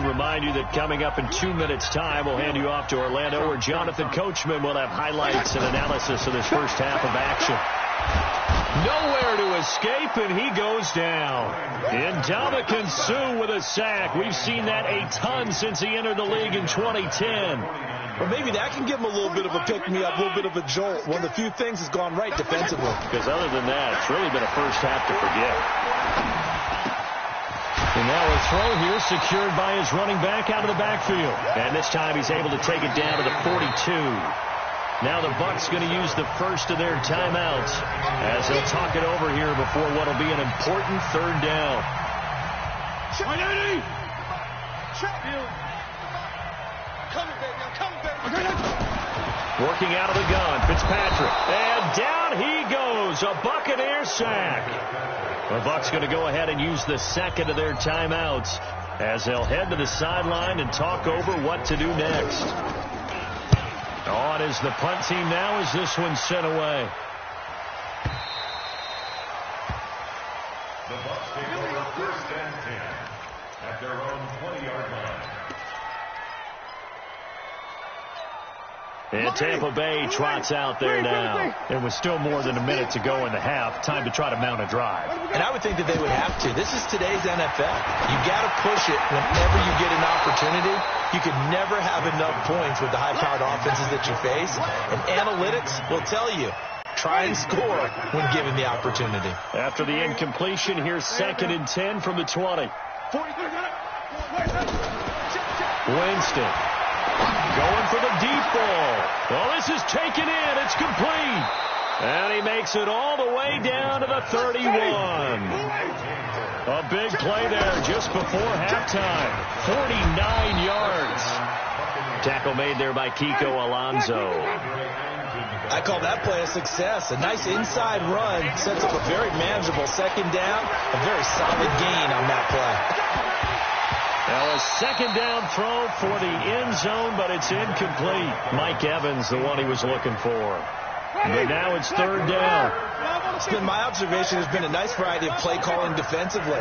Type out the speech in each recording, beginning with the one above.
remind you that coming up in 2 minutes' time, we'll hand you off to Orlando, where Jonathan Coachman will have highlights and analysis of this first half of action. Nowhere to escape, and he goes down. Ndamukong Suh with a sack. We've seen that a ton since he entered the league in 2010. Well, maybe that can give him a little bit of a pick-me-up, a little bit of a jolt. One of the few things has gone right defensively. Because other than that, it's really been a first half to forget. And now a throw here secured by his running back out of the backfield. And this time he's able to take it down to the 42. Now the Bucs going to use the first of their timeouts as they'll talk it over here before what will be an important third down. Working out of the gun, Fitzpatrick. And down he goes, a Buccaneer sack. The Bucs going to go ahead and use the second of their timeouts as they'll head to the sideline and talk over what to do next. On is the punt team now as this one's sent away. The Bucs take over first and 10 at their own 20-yard line. And Tampa Bay trots out there now. And with still more than a minute to go in the half, time to try to mount a drive. And I would think that they would have to. This is today's NFL. You got to push it whenever you get an opportunity. You could never have enough points with the high-powered offenses that you face. And analytics will tell you, try and score when given the opportunity. After the incompletion, here's 2nd and 10 from the 20. Winston. Going for the deep ball. Well, this is taken in. It's complete. And he makes it all the way down to the 31. A big play there just before halftime. 49 yards. Tackle made there by Kiko Alonso. I call that play a success. A nice inside run sets up a very manageable second down. A very solid gain on that play. Now a second down throw for the end zone, but it's incomplete. Mike Evans, the one he was looking for. But now it's third down. It's been my observation. There's been a nice variety of play calling defensively.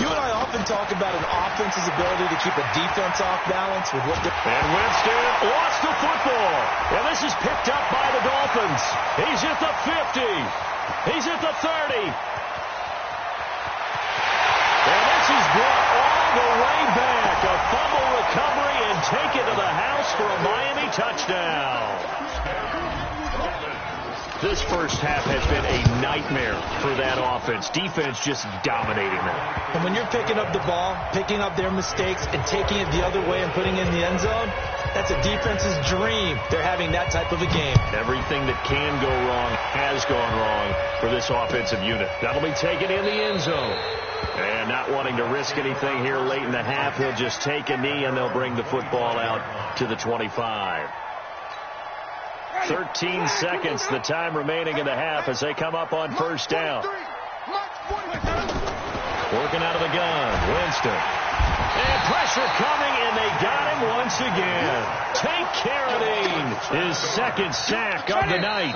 You and I often talk about an offense's ability to keep a defense off balance with what. And Winston lost the football. And this is picked up by the Dolphins. He's at the 50. He's at the 30. And this is brought all the way back. A fumble recovery and taken to the house for a Miami touchdown. This first half has been a nightmare for that offense. Defense just dominating them. And when you're picking up the ball, picking up their mistakes, and taking it the other way and putting it in the end zone, that's a defense's dream. They're having that type of a game. Everything that can go wrong has gone wrong for this offensive unit. That'll be taken in the end zone. And not wanting to risk anything here late in the half, he'll just take a knee and they'll bring the football out to the 25. 13 seconds, the time remaining in the half as they come up on first down. Working out of the gun, Winston. And pressure coming, and they got him once again. Tank Carradine, his second sack of the night.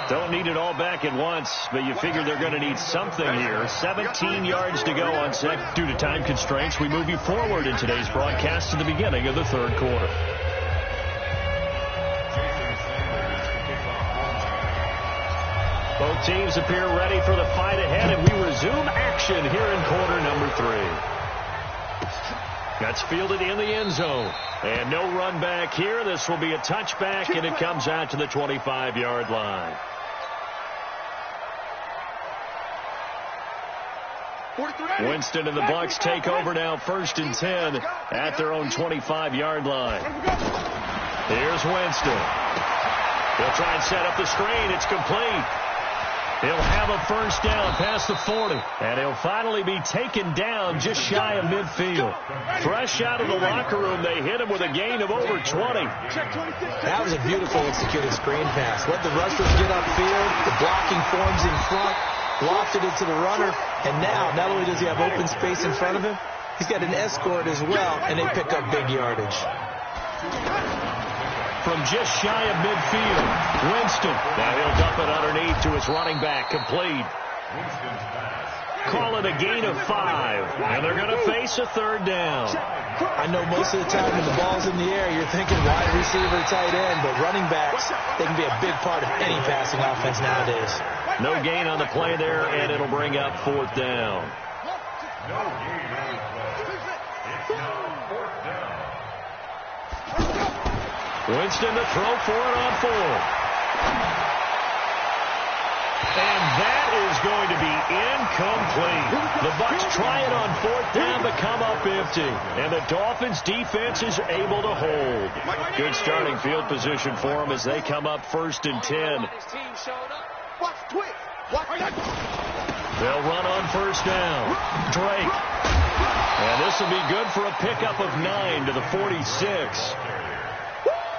Don't need it all back at once, but you figure they're going to need something here. 17 yards to go on set. Due to time constraints, we move you forward in today's broadcast to the beginning of the third quarter. Both teams appear ready for the fight ahead, and we resume action here in quarter number 3. That's fielded in the end zone. And no run back here. This will be a touchback, and it comes out to the 25-yard line. Winston and the Bucs take over now, 1st and 10 at their own 25-yard line. Here's Winston. He'll try and set up the screen. It's complete. He'll have a first down past the 40. And he'll finally be taken down just shy of midfield. Fresh out of the locker room, they hit him with a gain of over 20. That was a beautiful executed screen pass. Let the rushers get upfield. The blocking forms in front. Lofted it to the runner. And now, not only does he have open space in front of him, he's got an escort as well, and they pick up big yardage. From just shy of midfield, Winston. Now he'll dump it underneath to his running back, complete. Call it a gain of 5. And they're going to face a third down. I know most of the time when the ball's in the air, you're thinking wide receiver, tight end, but running backs, they can be a big part of any passing offense nowadays. No gain on the play there, and it'll bring up 4th down. No gain on the play. It's now 4th down. Winston to throw for it on 4th. And that is going to be incomplete. The Bucs try it on 4th down, but come up empty. And the Dolphins' defense is able to hold. Good starting field position for them as they come up 1st and 10. They'll run on 1st down. Drake. And this will be good for a pickup of 9 to the 46.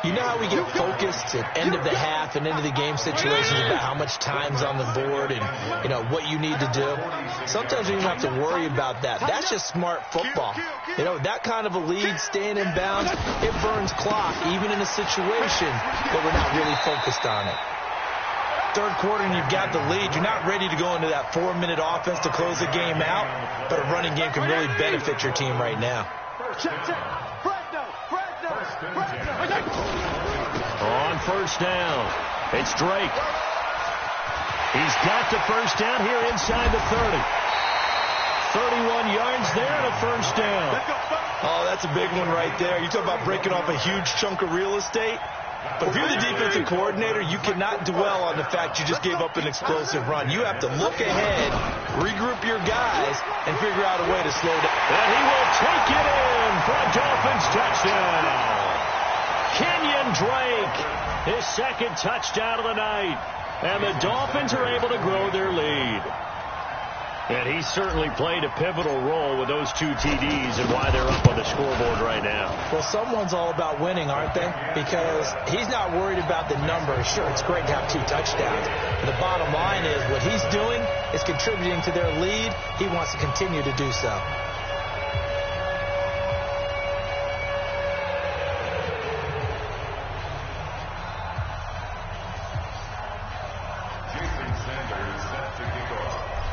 You know how we get focused at end of the half and into the game situations about how much time's on the board and, you know, what you need to do? Sometimes you don't have to worry about that. That's just smart football. You know, that kind of a lead, staying in bounds, it burns clock, even in a situation that we're not really focused on it. Third quarter and you've got the lead. You're not ready to go into that 4-minute offense to close the game out, but a running game can really benefit your team right now. On 1st down, it's Drake. He's got the 1st down here inside the 30. 31 yards there and a 1st down. Oh, that's a big one right there. You talk about breaking off a huge chunk of real estate. But if you're the defensive coordinator, you cannot dwell on the fact you just gave up an explosive run. You have to look ahead, regroup your guys, and figure out a way to slow down. And he will take it in for a Dolphins touchdown. Kenyon Drake, his 2nd touchdown of the night. And the Dolphins are able to grow their lead. And he certainly played a pivotal role with those 2 TDs and why they're up on the scoreboard right now. Well, someone's all about winning, aren't they? Because he's not worried about the numbers. Sure, it's great to have 2 touchdowns. But the bottom line is what he's doing is contributing to their lead. He wants to continue to do so.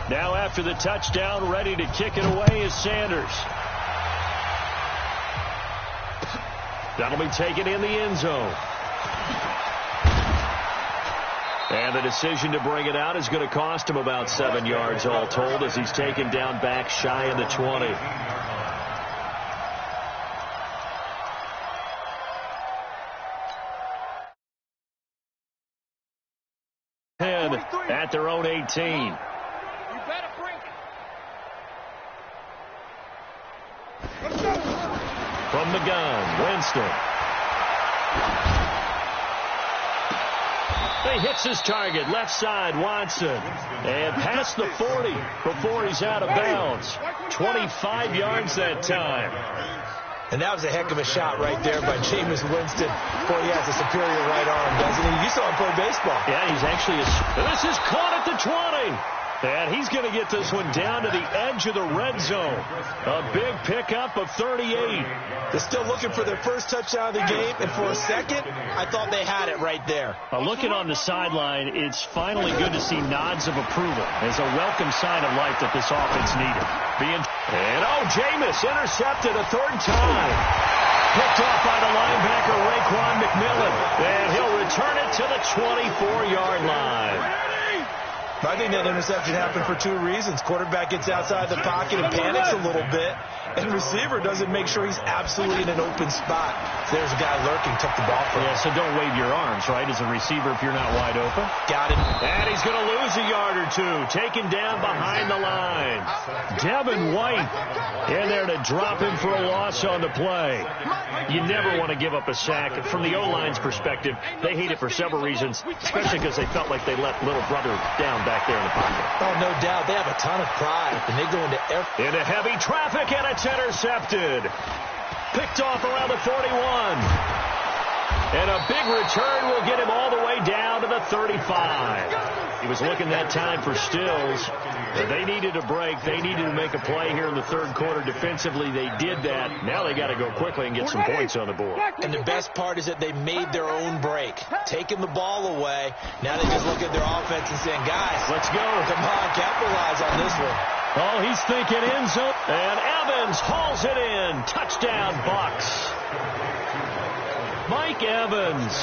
Now after the touchdown, ready to kick it away is Sanders. That'll be taken in the end zone. And the decision to bring it out is going to cost him about 7 yards all told as he's taken down back shy of the 20. At their own 18. From the gun, Winston. He hits his target, left side, Watson. And past the 40 before he's out of bounds. 25 yards that time. And that was a heck of a shot right there by Jameis Winston. Boy, he has a superior right arm, doesn't he? You saw him play baseball. Yeah, he's actually this is caught at the 20. And he's going to get this one down to the edge of the red zone. A big pickup of 38. They're still looking for their first touchdown of the game, and for a second, I thought they had it right there. Looking on the sideline, it's finally good to see nods of approval. It's a welcome sign of life that this offense needed. Jameis intercepted a 3rd time. Picked off by the linebacker, Raekwon McMillan. And he'll return it to the 24-yard line. I think that interception happened for 2 reasons. Quarterback gets outside the pocket and panics a little bit, and receiver doesn't make sure he's absolutely in an open spot. So there's a guy lurking, took the ball from him. Yeah, so don't wave your arms, right, as a receiver if you're not wide open. Got it. And he's going to lose a yard or 2, taken down behind the line. Devin White in there to drop him for a loss on the play. You never want to give up a sack. From the O-line's perspective, they hate it for several reasons, especially because they felt like they let little brother down back there in the pocket. Oh, no doubt. They have a ton of pride, and they go into heavy traffic, and it's intercepted. Picked off around the 41. And a big return will get him all the way down to the 35. He was looking that time for Stills. They needed a break. They needed to make a play here in the 3rd quarter. Defensively, they did that. Now they got to go quickly and get some points on the board. And the best part is that they made their own break, taking the ball away. Now they just look at their offense and saying, guys, let's go. Come on, capitalize on this one. Oh, he's thinking end zone. And Evans hauls it in. Touchdown, Bucs. Mike Evans,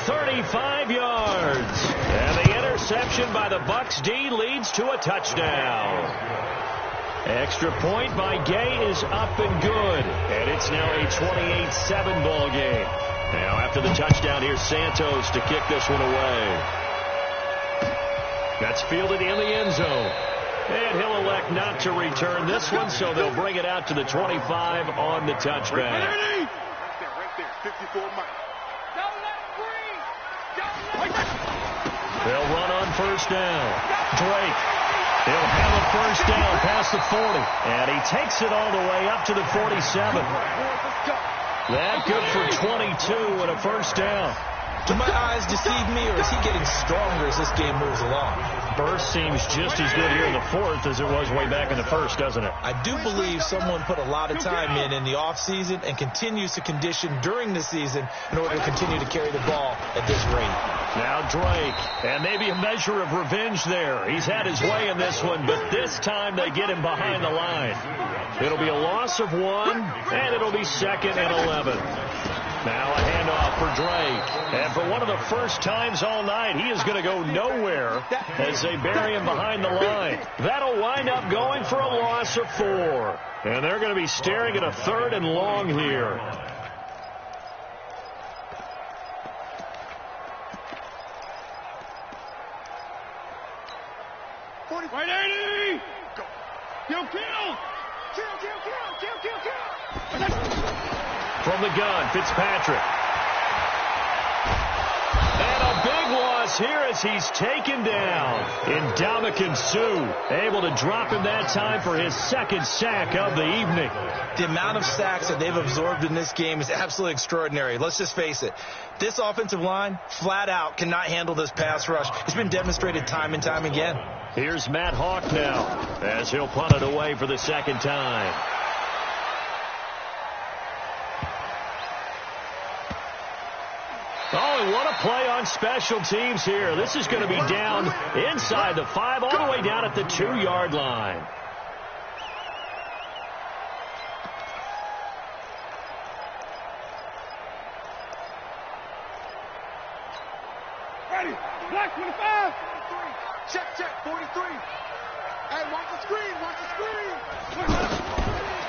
35 yards. And the interception by the Bucs D leads to a touchdown. Extra point by Gay is up and good. And it's now a 28-7 ball game. Now after the touchdown, here's Santos to kick this one away. That's fielded in the end zone. And he'll elect not to return this one, so they'll bring it out to the 25 on the touchback. Right there, 54 Mike. Don't let him breathe. They'll run on first down. Drake. He'll have a first down past the 40. And he takes it all the way up to the 47. That good for 22 and a first down. Do my eyes deceive me, or is he getting stronger as this game moves along? Burst seems just as good here in the fourth as it was way back in the first, doesn't it? I do believe someone put a lot of time in the offseason and continues to condition during the season in order to continue to carry the ball at this rate. Now Drake, and maybe a measure of revenge there. He's had his way in this one, but this time they get him behind the line. It'll be a loss of 1, and it'll be 2nd and 11. Now a handoff for Drake. And for one of the first times all night, he is going to go nowhere as they bury him behind the line. That'll wind up going for a loss of 4. And they're going to be staring at a 3rd and long here. Right, 80! Go. Kill! From the gun, Fitzpatrick. And a big loss here as he's taken down. Ndamukong Suh able to drop him that time for his 2nd sack of the evening. The amount of sacks that they've absorbed in this game is absolutely extraordinary. Let's just face it. This offensive line, flat out, cannot handle this pass rush. It's been demonstrated time and time again. Here's Matt Hawk now as he'll punt it away for the 2nd time. Oh, and what a play on special teams here. This is going to be down inside the 5, all the way down at the 2-yard line. Ready. Black 25. Check, 43. And watch the screen.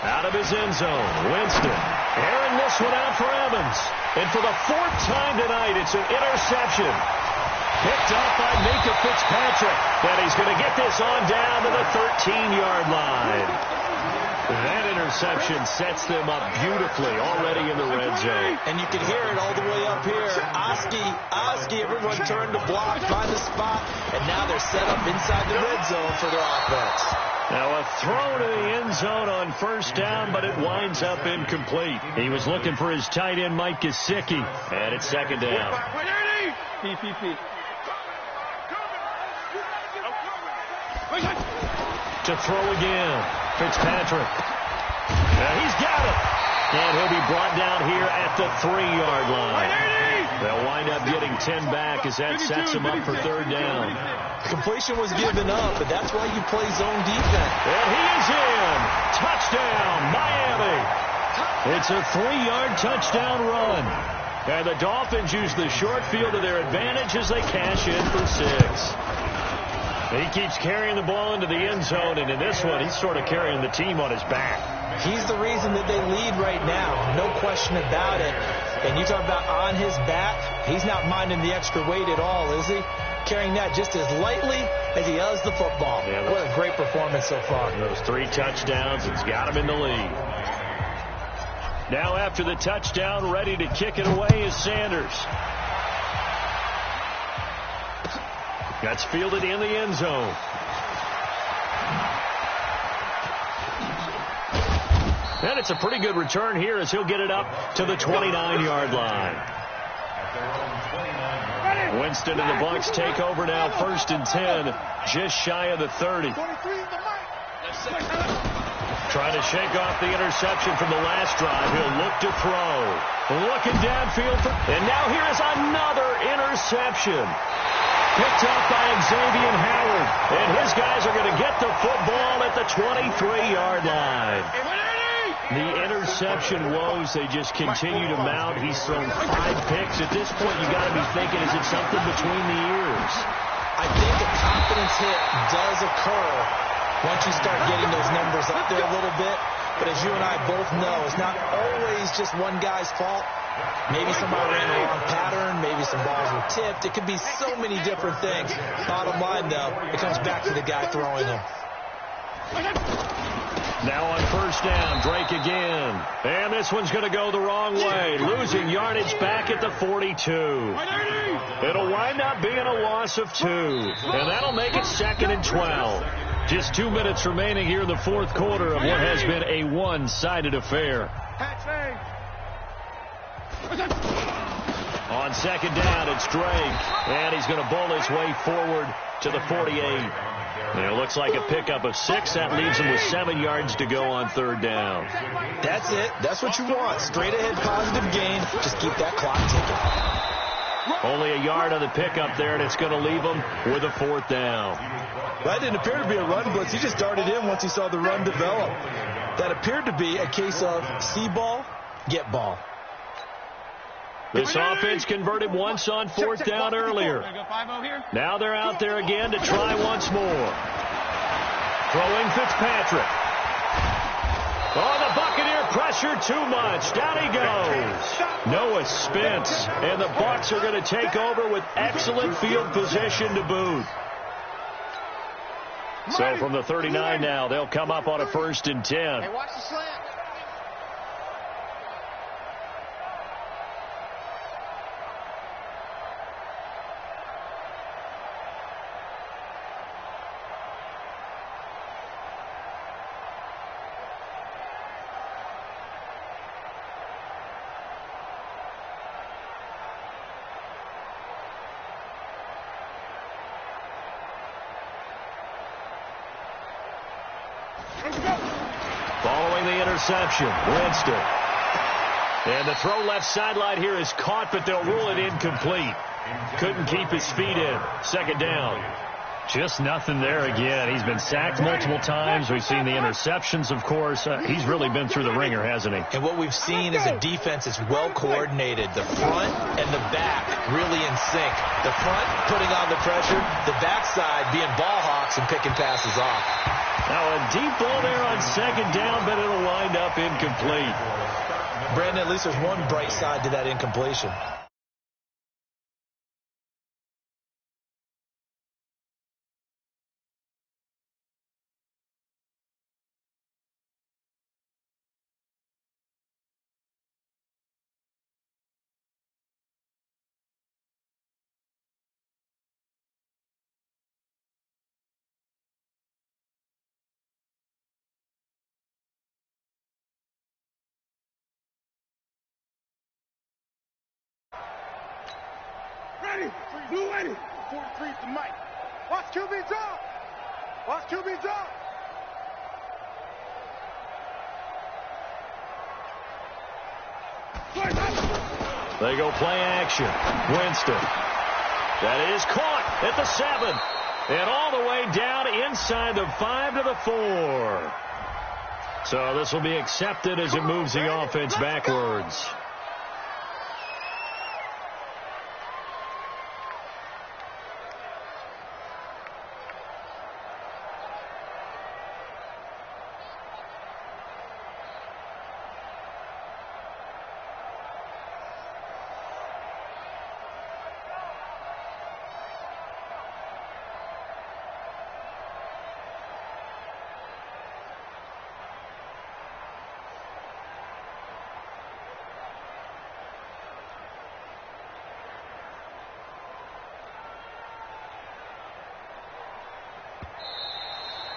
Out of his end zone, Winston airing this one out for Evans. And for the 4th time tonight, it's an interception. Picked up by Minkah Fitzpatrick. And he's going to get this on down to the 13-yard line. That interception sets them up beautifully already in the red zone. And you can hear it all the way up here. Oski, everyone turned to block, find the spot, and now they're set up inside the red zone for their offense. Now a throw to the end zone on first down, but it winds up incomplete. He was looking for his tight end, Mike Gesicki, and it's 2nd down. PPP. To throw again, Fitzpatrick. Now he's got it. And he'll be brought down here at the 3-yard line. They'll wind up getting 10 back as that sets them up for 3rd down. Completion was given up, but that's why you play zone defense. And he is in. Touchdown, Miami. It's a 3-yard touchdown run. And the Dolphins use the short field to their advantage as they cash in for 6. He keeps carrying the ball into the end zone, and in this one, he's sort of carrying the team on his back. He's the reason that they lead right now, no question about it. And you talk about on his back, he's not minding the extra weight at all, is he? Carrying that just as lightly as he does the football. Yeah, what a great performance so far. Those 3 touchdowns, it's got him in the lead. Now after the touchdown, ready to kick it away is Sanders. That's fielded in the end zone. And it's a pretty good return here as he'll get it up to the 29-yard line. Winston and the Bucs take over now, 1st and 10, just shy of the 30. Trying to shake off the interception from the last drive. He'll look to throw. Looking downfield. And now here is another interception. Picked up by Xavier Howard. And his guys are going to get the football at the 23-yard line. The interception woes, they just continue to mount. He's thrown 5 picks. At this point, you got to be thinking, is it something between the ears? I think a confidence hit does occur once you start getting those numbers up there a little bit. But as you and I both know, it's not always just one guy's fault. Maybe somebody ran the wrong pattern. Maybe some balls were tipped. It could be so many different things. Bottom line, though, it comes back to the guy throwing them. Now on first down, Drake again. And this one's going to go the wrong way. Losing yardage back at the 42. It'll wind up being a loss of 2. And that'll make it 2nd and 12. Just 2 minutes remaining here in the fourth quarter of what has been a one-sided affair. On second down, it's Drake. And he's going to bowl his way forward to the 48. And it looks like a pickup of 6. That leaves him with 7 yards to go on third down. That's it. That's what you want. Straight ahead positive gain. Just keep that clock ticking. Only a yard on the pickup there, and it's going to leave him with a 4th down. That didn't appear to be a run blitz. He just darted in once he saw the run develop. That appeared to be a case of see ball, get ball. This offense converted once on 4th down earlier. Now they're out there again to try once more. Throwing Fitzpatrick. Oh, the Buccaneer pressure too much. Down he goes. Noah Spence. And the Bucs are going to take over with excellent field position to boot. So from the 39 now, they'll come up on a 1st and 10. Hey, watch the slant. Following the interception, Winston. And the throw left sideline here is caught, but they'll rule it incomplete. Couldn't keep his feet in. Second down. Just nothing there again. He's been sacked multiple times. We've seen the interceptions, of course. He's really been through the ringer, hasn't he? And what we've seen is a defense that's well coordinated. The front and the back really in sync. The front putting on the pressure. The backside being ball hawks and picking passes off. Now a deep ball there on second down, but it'll wind up incomplete. Brandon, at least there's one bright side to that incompletion. Blue ready. 43 to Mike. Watch QB drop. Watch QB drop. They go play action. Winston. That is caught at the 7. And all the way down inside the 5 to the 4. So this will be accepted as it moves the offense backwards.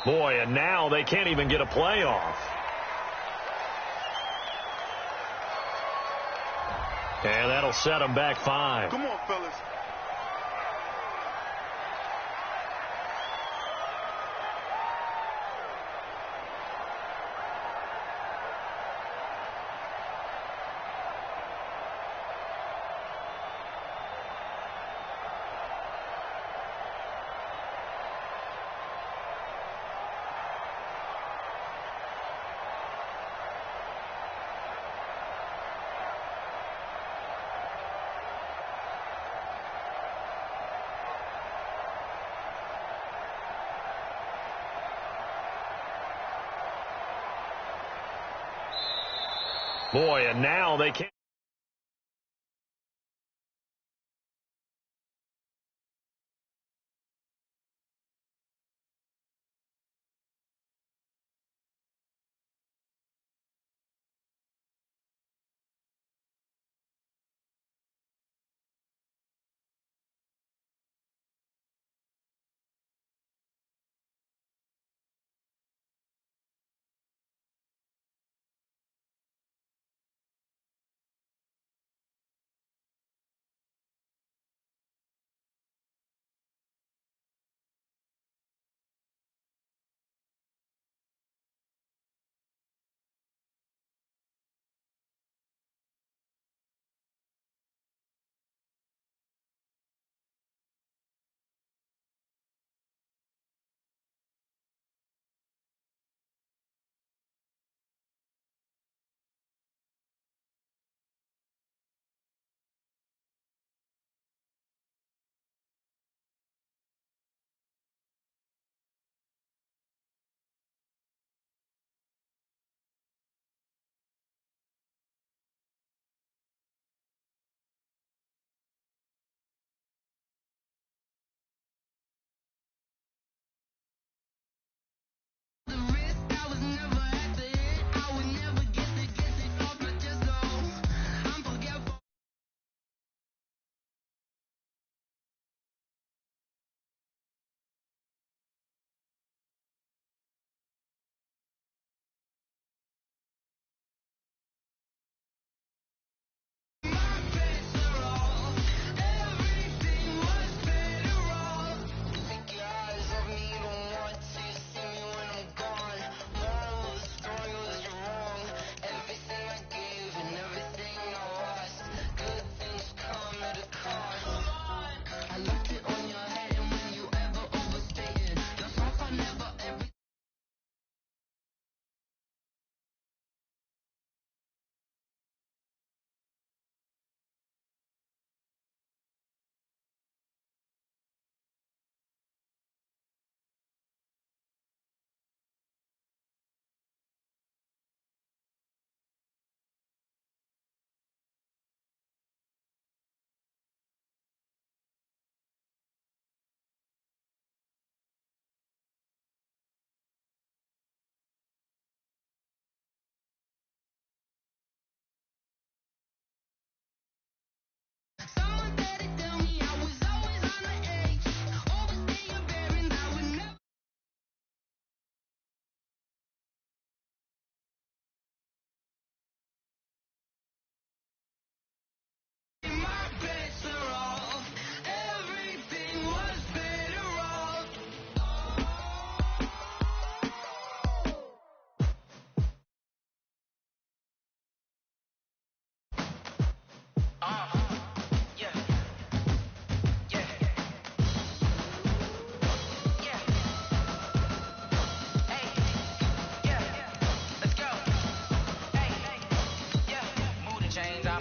Boy, and now they can't even get a playoff. And that'll set them back 5. Come on, fellas. Boy, and now they can't.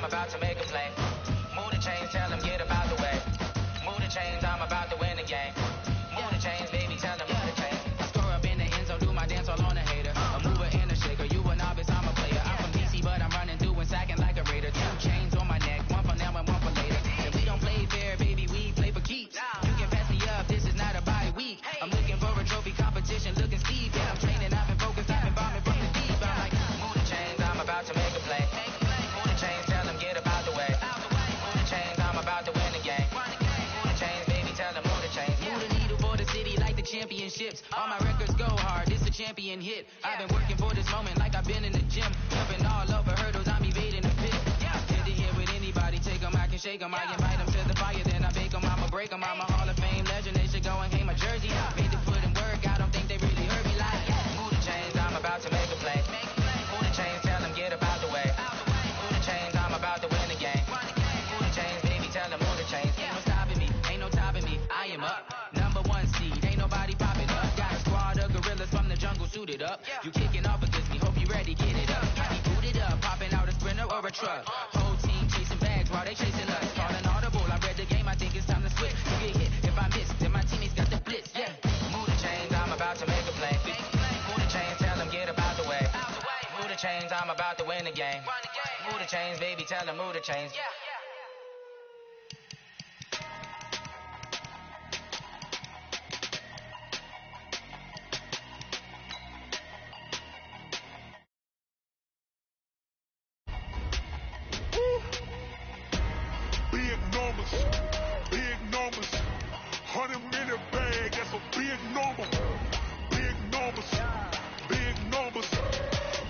I'm about to make a play. Move the chains, tell them get about the way. Move the chains, I'm about to win the game. Move the chains, baby, tell them move the chains. Score up in the end zone, do my dance all on a hater. A mover and a shaker, you a novice, I'm a player. I'm from DC, but I'm running through and sacking like a raider. 2 chains on my neck, one for now and one for later. If we don't play fair, baby, we play for keeps. You can pass me up, this is not a bye week. I'm looking for a trophy competition, looking steep. Yeah, I'm training, I've been focused, I've been bombing from the deep. I'm like, move the chains, I'm about to make a play. Move the chains, tell them get about the way. Move the chains, I'm about to win the game. Move the chains, baby, tell them move the chains. Move the needle for the city like the championships. All my records go hard, it's a champion hit. I've been working for this moment like I've been in the gym. Jumping all over hurdles, I'm evading the pit. Head to head with anybody, take them, I can shake them. I invite them to the fire, then I bake them, I'ma break them. I'm a Hall of Fame legend, they should go and hang my jersey. Made the foot and work, I don't think they really heard me like, move the chains, I'm about to make a play. Move the chains, tell them get about the way. Move the chains, I'm about to win the game. Move the chains, baby, tell them move the chains. Ain't no stopping me, ain't no topping me, I am up. Number 1 seed, ain't nobody popping up. Got a squad of gorillas from the jungle suited up. You kicking off against me, hope you ready, get it up. I be booted up, popping out a sprinter or a truck. Whole team chasing bags while they chasing us. Calling audible, I read the game, I think it's time to switch. You get hit, if I miss, then my teammates got the blitz, yeah. Move the chains, I'm about to make a play. Move the chains, tell them get about the way. Move the chains, I'm about to win the game. change, baby, tell the mood to change. Yeah. Big numbers, 100-minute bag, that's a big number. Big numbers,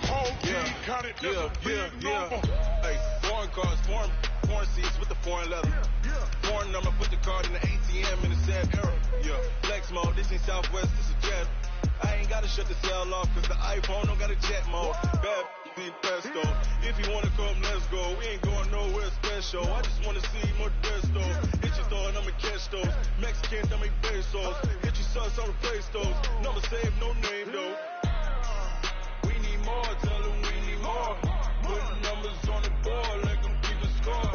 whole team counted, that's a big number. Hey, foreign cars, foreign seats with the foreign leather. Foreign number, put the card in the ATM in the sad era. Flex mode, this ain't Southwest, this is Jet. I ain't gotta shut the cell off, cause the iPhone don't got a jet mode. Bad be pesto. If you wanna come, let's go. We ain't going nowhere special. I just wanna see Modesto. Hit your thought, I'ma catch those. Mexicans, I make pesos. Hit your sus, I'll replace those. Number save, no name though. We need more, tell them we need more. Putting numbers on the board like I'm keeping score.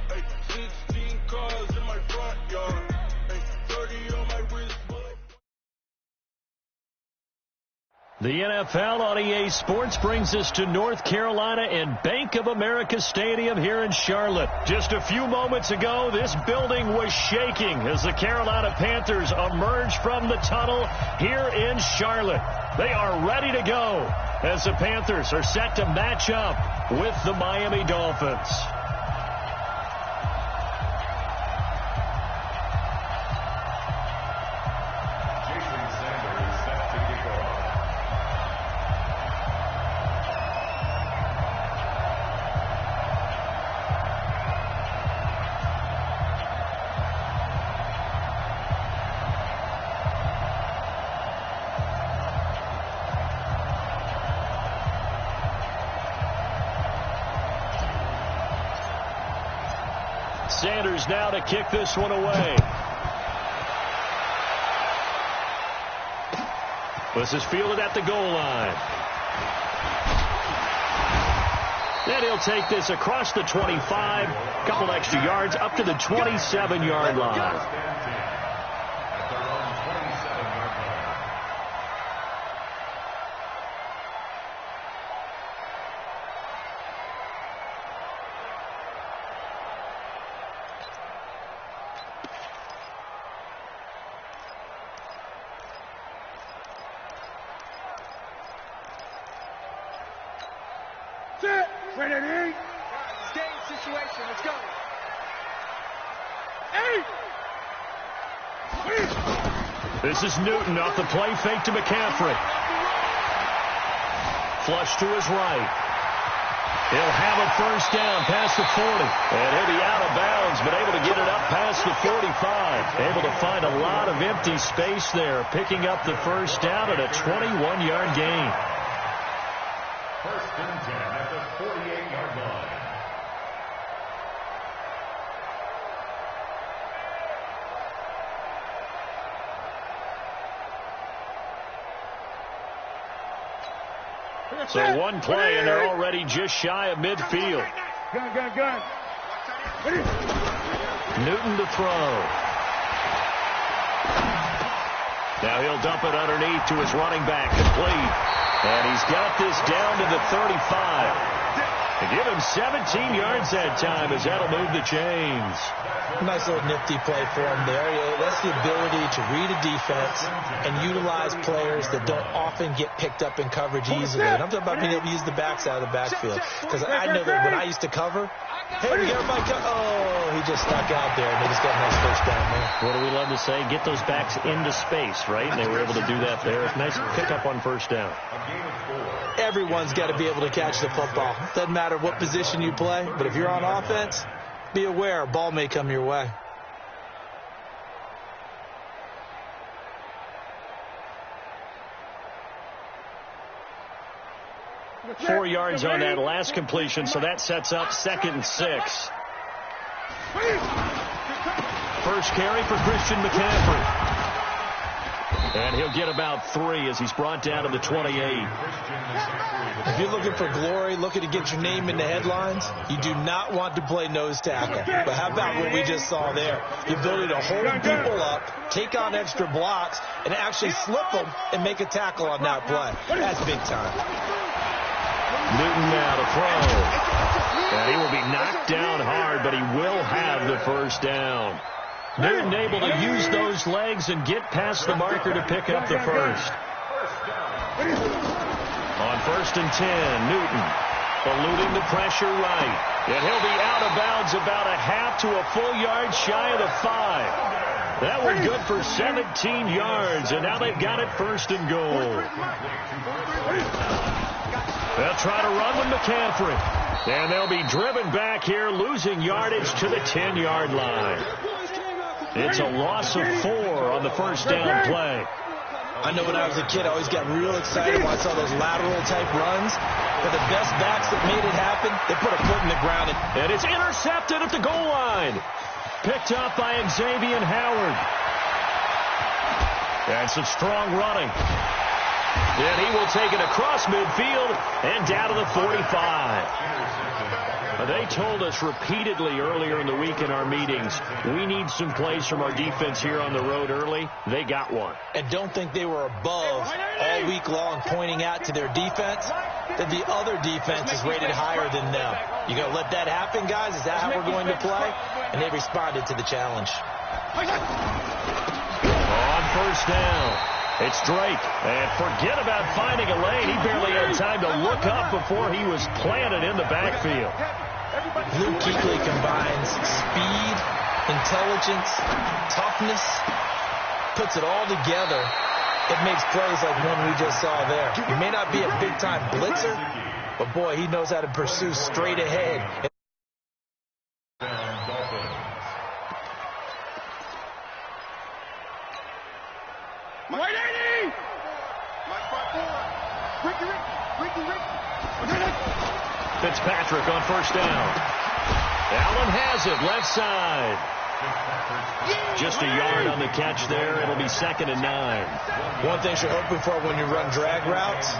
Hey, 16 cars in my front yard. Hey, 30 on my wrist. The NFL on EA Sports brings us to North Carolina and Bank of America Stadium here in Charlotte. Just a few moments ago, this building was shaking as the Carolina Panthers emerged from the tunnel here in Charlotte. They are ready to go as the Panthers are set to match up with the Miami Dolphins. Sanders now to kick this one away. This is fielded at the goal line. Then he'll take this across the 25, couple extra yards up to the 27-yard line. Ready? Game situation, let's go. This is Newton off the play fake to McCaffrey. Flush to his right. He'll have a first down past the 40. And he'll be out of bounds, but able to get it up past the 45. Able to find a lot of empty space there, picking up the first down at a 21-yard gain. First and 10 at the 48-yard line. So one play, and they're already just shy of midfield. Gun. Newton to throw. Now he'll dump it underneath to his running back, complete. And he's got this down to the 35. To give him 17 yards that time, as that'll move the chains. Nice little nifty play for him there. That's the ability to read a defense and utilize players that don't often get picked up in coverage easily. And I'm talking about being able to use the backs out of the backfield. Because I know that when I used to cover, hey, we got my he just stuck out there, and they just got a nice first down there. What do we love to say? Get those backs into space, right? And they were able to do that there. Nice pickup on first down. Everyone's got to be able to catch the football. Doesn't matter what position you play, but if you're on offense, be aware a ball may come your way. Four yards on that last completion, so that sets up 2nd and 6. First carry for Christian McCaffrey. And he'll get about 3 as he's brought down to the 28. If you're looking for glory, looking to get your name in the headlines, you do not want to play nose tackle. But how about what we just saw there? The ability to hold people up, take on extra blocks, and actually slip them and make a tackle on that play. That's big time. Newton now to throw. And he will be knocked down hard, but he will have the first down. Newton able to use those legs and get past the marker to pick up the first. On 1st and 10, Newton eluding the pressure right. And he'll be out of bounds about a half to a full yard shy of the 5. That one good for 17 yards, and now they've got it 1st and goal. They'll try to run with McCaffrey. And they'll be driven back here, losing yardage to the 10-yard line. It's a loss of 4 on the first down play. I know when I was a kid, I always got real excited when I saw those lateral-type runs. But the best backs that made it happen, they put a foot in the ground. And it's intercepted at the goal line. Picked up by Xavier Howard. And some strong running. And he will take it across midfield and down to the 45. They told us repeatedly earlier in the week in our meetings, we need some plays from our defense here on the road early. They got one. And don't think they were above all week long pointing out to their defense that the other defense is rated higher than them. You going to let that happen, guys? Is that how we're going to play? And they responded to the challenge. On 1st down, it's Drake. And forget about finding a lane. He barely had time to look up before he was planted in the backfield. Luke Kuechly combines speed, intelligence, toughness, puts it all together. It makes plays like one we just saw there. He may not be a big-time blitzer, but, boy, he knows how to pursue straight ahead. Fitzpatrick on 1st down. Allen has it, left side. Just a yard on the catch there. It'll be 2nd and 9. One thing you're hoping for when you run drag routes,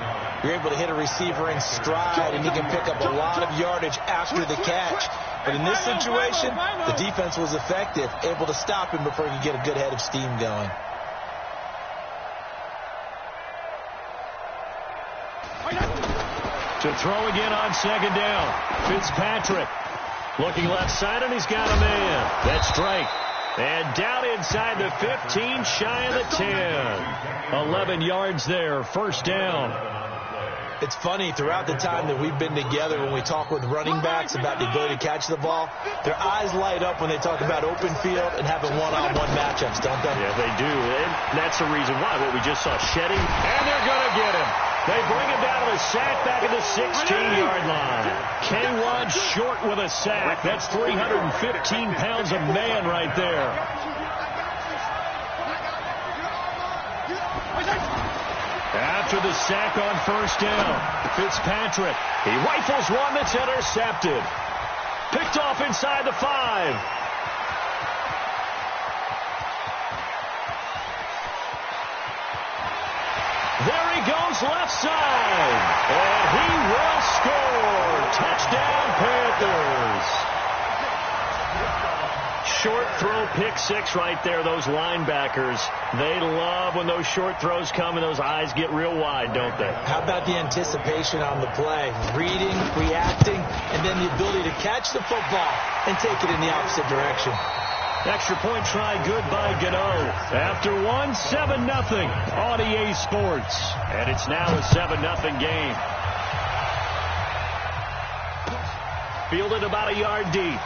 you're able to hit a receiver in stride, and he can pick up a lot of yardage after the catch. But in this situation, the defense was effective, able to stop him before he could get a good head of steam going. To throw again on 2nd down. Fitzpatrick looking left side, and he's got a man. That's Drake. And down inside the 15, shy of the 10. 11 yards there, 1st down. It's funny, throughout the time that we've been together, when we talk with running backs about the ability to catch the ball, their eyes light up when they talk about open field and having one-on-one matchups, don't they? Yeah, they do. And that's the reason why. What we just saw, shedding, and they're going to get him. They bring him down to the sack back at the 16-yard line. K1 short with a sack. That's 315 pounds of man right there. After the sack on 1st down, Fitzpatrick, he rifles one that's intercepted. Picked off inside the 5. There he goes left side. And he will score. Touchdown, Panthers. Short throw, pick 6 right there. Those linebackers, they love when those short throws come and those eyes get real wide, don't they? How about the anticipation on the play? Reading, reacting, and then the ability to catch the football and take it in the opposite direction. Extra point try good by Gano. After 1, 7-0 on EA Sports. And it's now a 7-0 game. Fielded about a yard deep.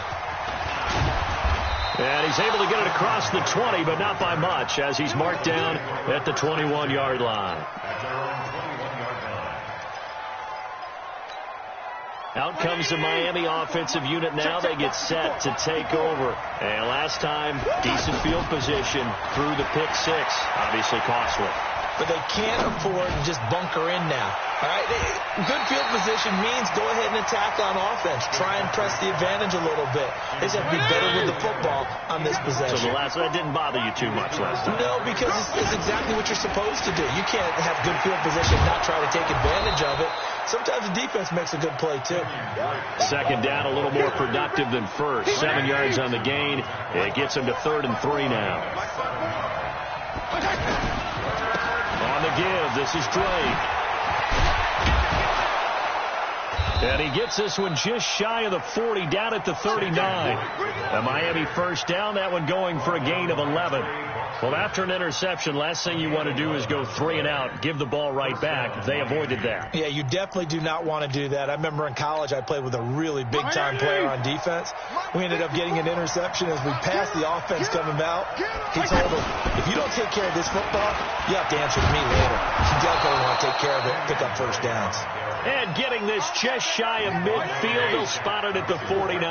And he's able to get it across the 20, but not by much, as he's marked down at the 21-yard line. Out comes the Miami offensive unit now. They get set to take over. And last time, decent field position through the pick 6. Obviously costly. But they can't afford to just bunker in now. All right, good field position means go ahead and attack on offense. Try and press the advantage a little bit. They just have to be better with the football on this possession. So that didn't bother you too much last time? No, because it's exactly what you're supposed to do. You can't have good field position and not try to take advantage of it. Sometimes the defense makes a good play, too. 2nd down, a little more productive than 1st. 7 yards on the gain. It gets him to 3rd and 3 now. On the give, this is Drake. And he gets this one just shy of the 40, down at the 39. A Miami first down, that one going for a gain of 11. Well, after an interception, last thing you want to do is go 3 and out, give the ball right back. They avoided that. Yeah, you definitely do not want to do that. I remember in college I played with a really big-time player on defense. We ended up getting an interception as we passed the offense coming out. He told him, if you don't take care of this football, you have to answer to me later. You definitely want to take care of it, pick up first downs. And getting this just shy of midfield, they'll spot it at the 49.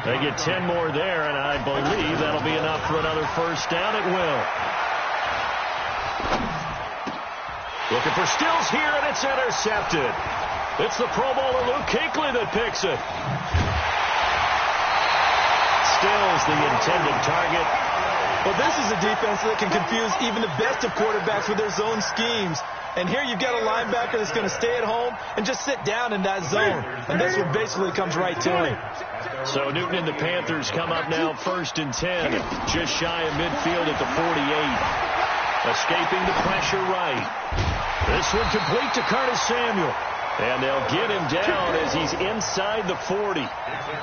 They get 10 more there, and I believe that'll be enough for another first down. It will. Looking for Stills here, and it's intercepted. It's the Pro Bowler Luke Kuechly that picks it. Stills the intended target. Well, this is a defense that can confuse even the best of quarterbacks with their zone schemes. And here you've got a linebacker that's going to stay at home and just sit down in that zone. And that's what basically comes right to him. So Newton and the Panthers come up now first and 10. Just shy of midfield at the 48. Escaping the pressure right. This one complete to Curtis Samuel. And they'll get him down as he's inside the 40.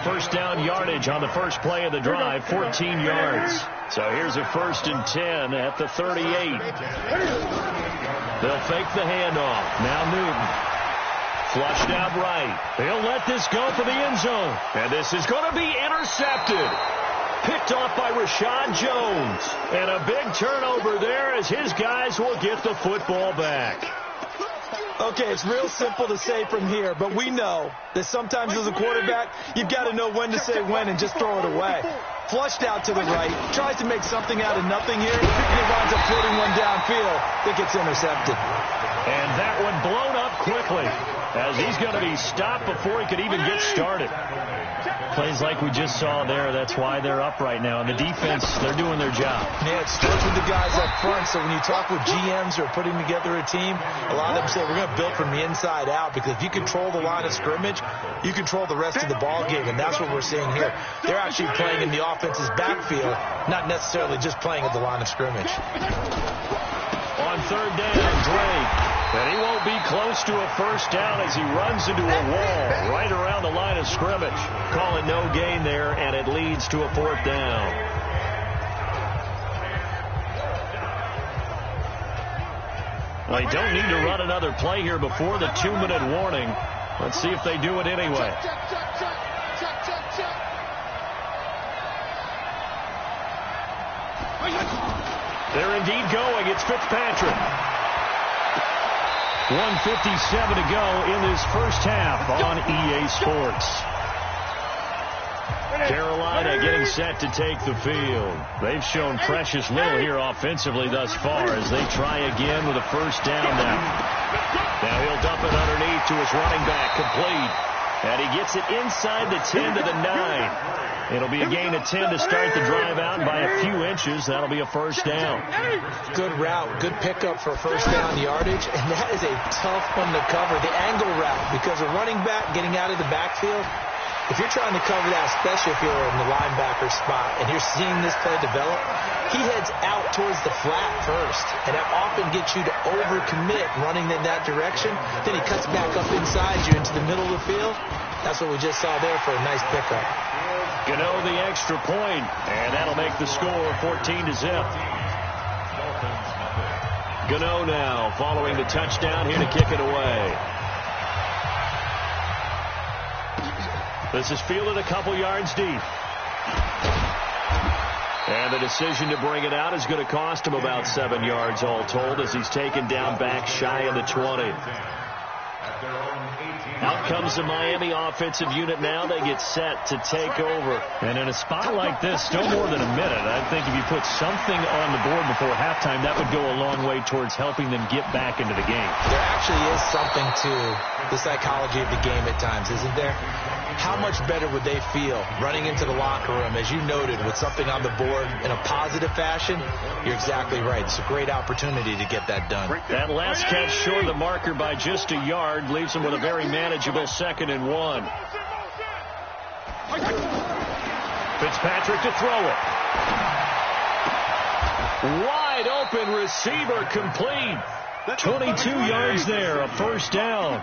First down yardage on the first play of the drive, 14 yards. So here's a first and 10 at the 38. They'll fake the handoff. Now Newton. Flushed out right. They'll let this go for the end zone. And this is going to be intercepted. Picked off by Rashad Jones. And a big turnover there as his guys will get the football back. Okay, it's real simple to say from here, but we know that sometimes as a quarterback, you've got to know when to say when and just throw it away. Flushed out to the right, tries to make something out of nothing here, and he winds up floating one downfield. It gets intercepted. And that one blown up quickly as he's going to be stopped before he could even get started. Plays like we just saw there, that's why they're up right now. And the defense, they're doing their job. Yeah, it starts with the guys up front. So when you talk with GMs who are putting together a team, a lot of them say we're going to build from the inside out, because if you control the line of scrimmage, you control the rest of the ball game, and that's what we're seeing here. They're actually playing in the offense's backfield, not necessarily just playing at the line of scrimmage. On third down, Drake. And he won't be close to a first down as he runs into a wall right around the line of scrimmage. Calling no gain there, and it leads to a fourth down. Well, they don't need to run another play here before the 2-minute warning. Let's see if they do it anyway. They're indeed going. It's Fitzpatrick. 1:57 to go in this first half on EA Sports. Carolina getting set to take the field. They've shown precious little here offensively thus far as they try again with a first down now. Now he'll dump it underneath to his running back, complete. And he gets it inside the 10 to the 9. It'll be a gain of 10 to start the drive out, and by a few inches, that'll be a first down. Good route, good pickup for first down yardage, and that is a tough one to cover, the angle route, because a running back getting out of the backfield, if you're trying to cover that, especially if you're in the linebacker spot, and you're seeing this play develop, he heads out towards the flat first, and that often gets you to overcommit running in that direction. Then he cuts back up inside you into the middle of the field. That's what we just saw there for a nice pickup. Gano the extra point, and that'll make the score 14-0. Gano now following the touchdown here to kick it away. This is fielded a couple yards deep. And the decision to bring it out is going to cost him about 7 yards all told as he's taken down back shy of the 20. Out comes the Miami offensive unit now. They get set to take over. And in a spot like this, still more than a minute, I think if you put something on the board before halftime, that would go a long way towards helping them get back into the game. There actually is something to the psychology of the game at times, isn't there? How much better would they feel running into the locker room, as you noted, with something on the board in a positive fashion? You're exactly right. It's a great opportunity to get that done. That last catch short of the marker by just a yard leaves them with a very manageable 2nd and 1. Fitzpatrick to throw it. Wide open receiver complete. 22 yards there, a first down.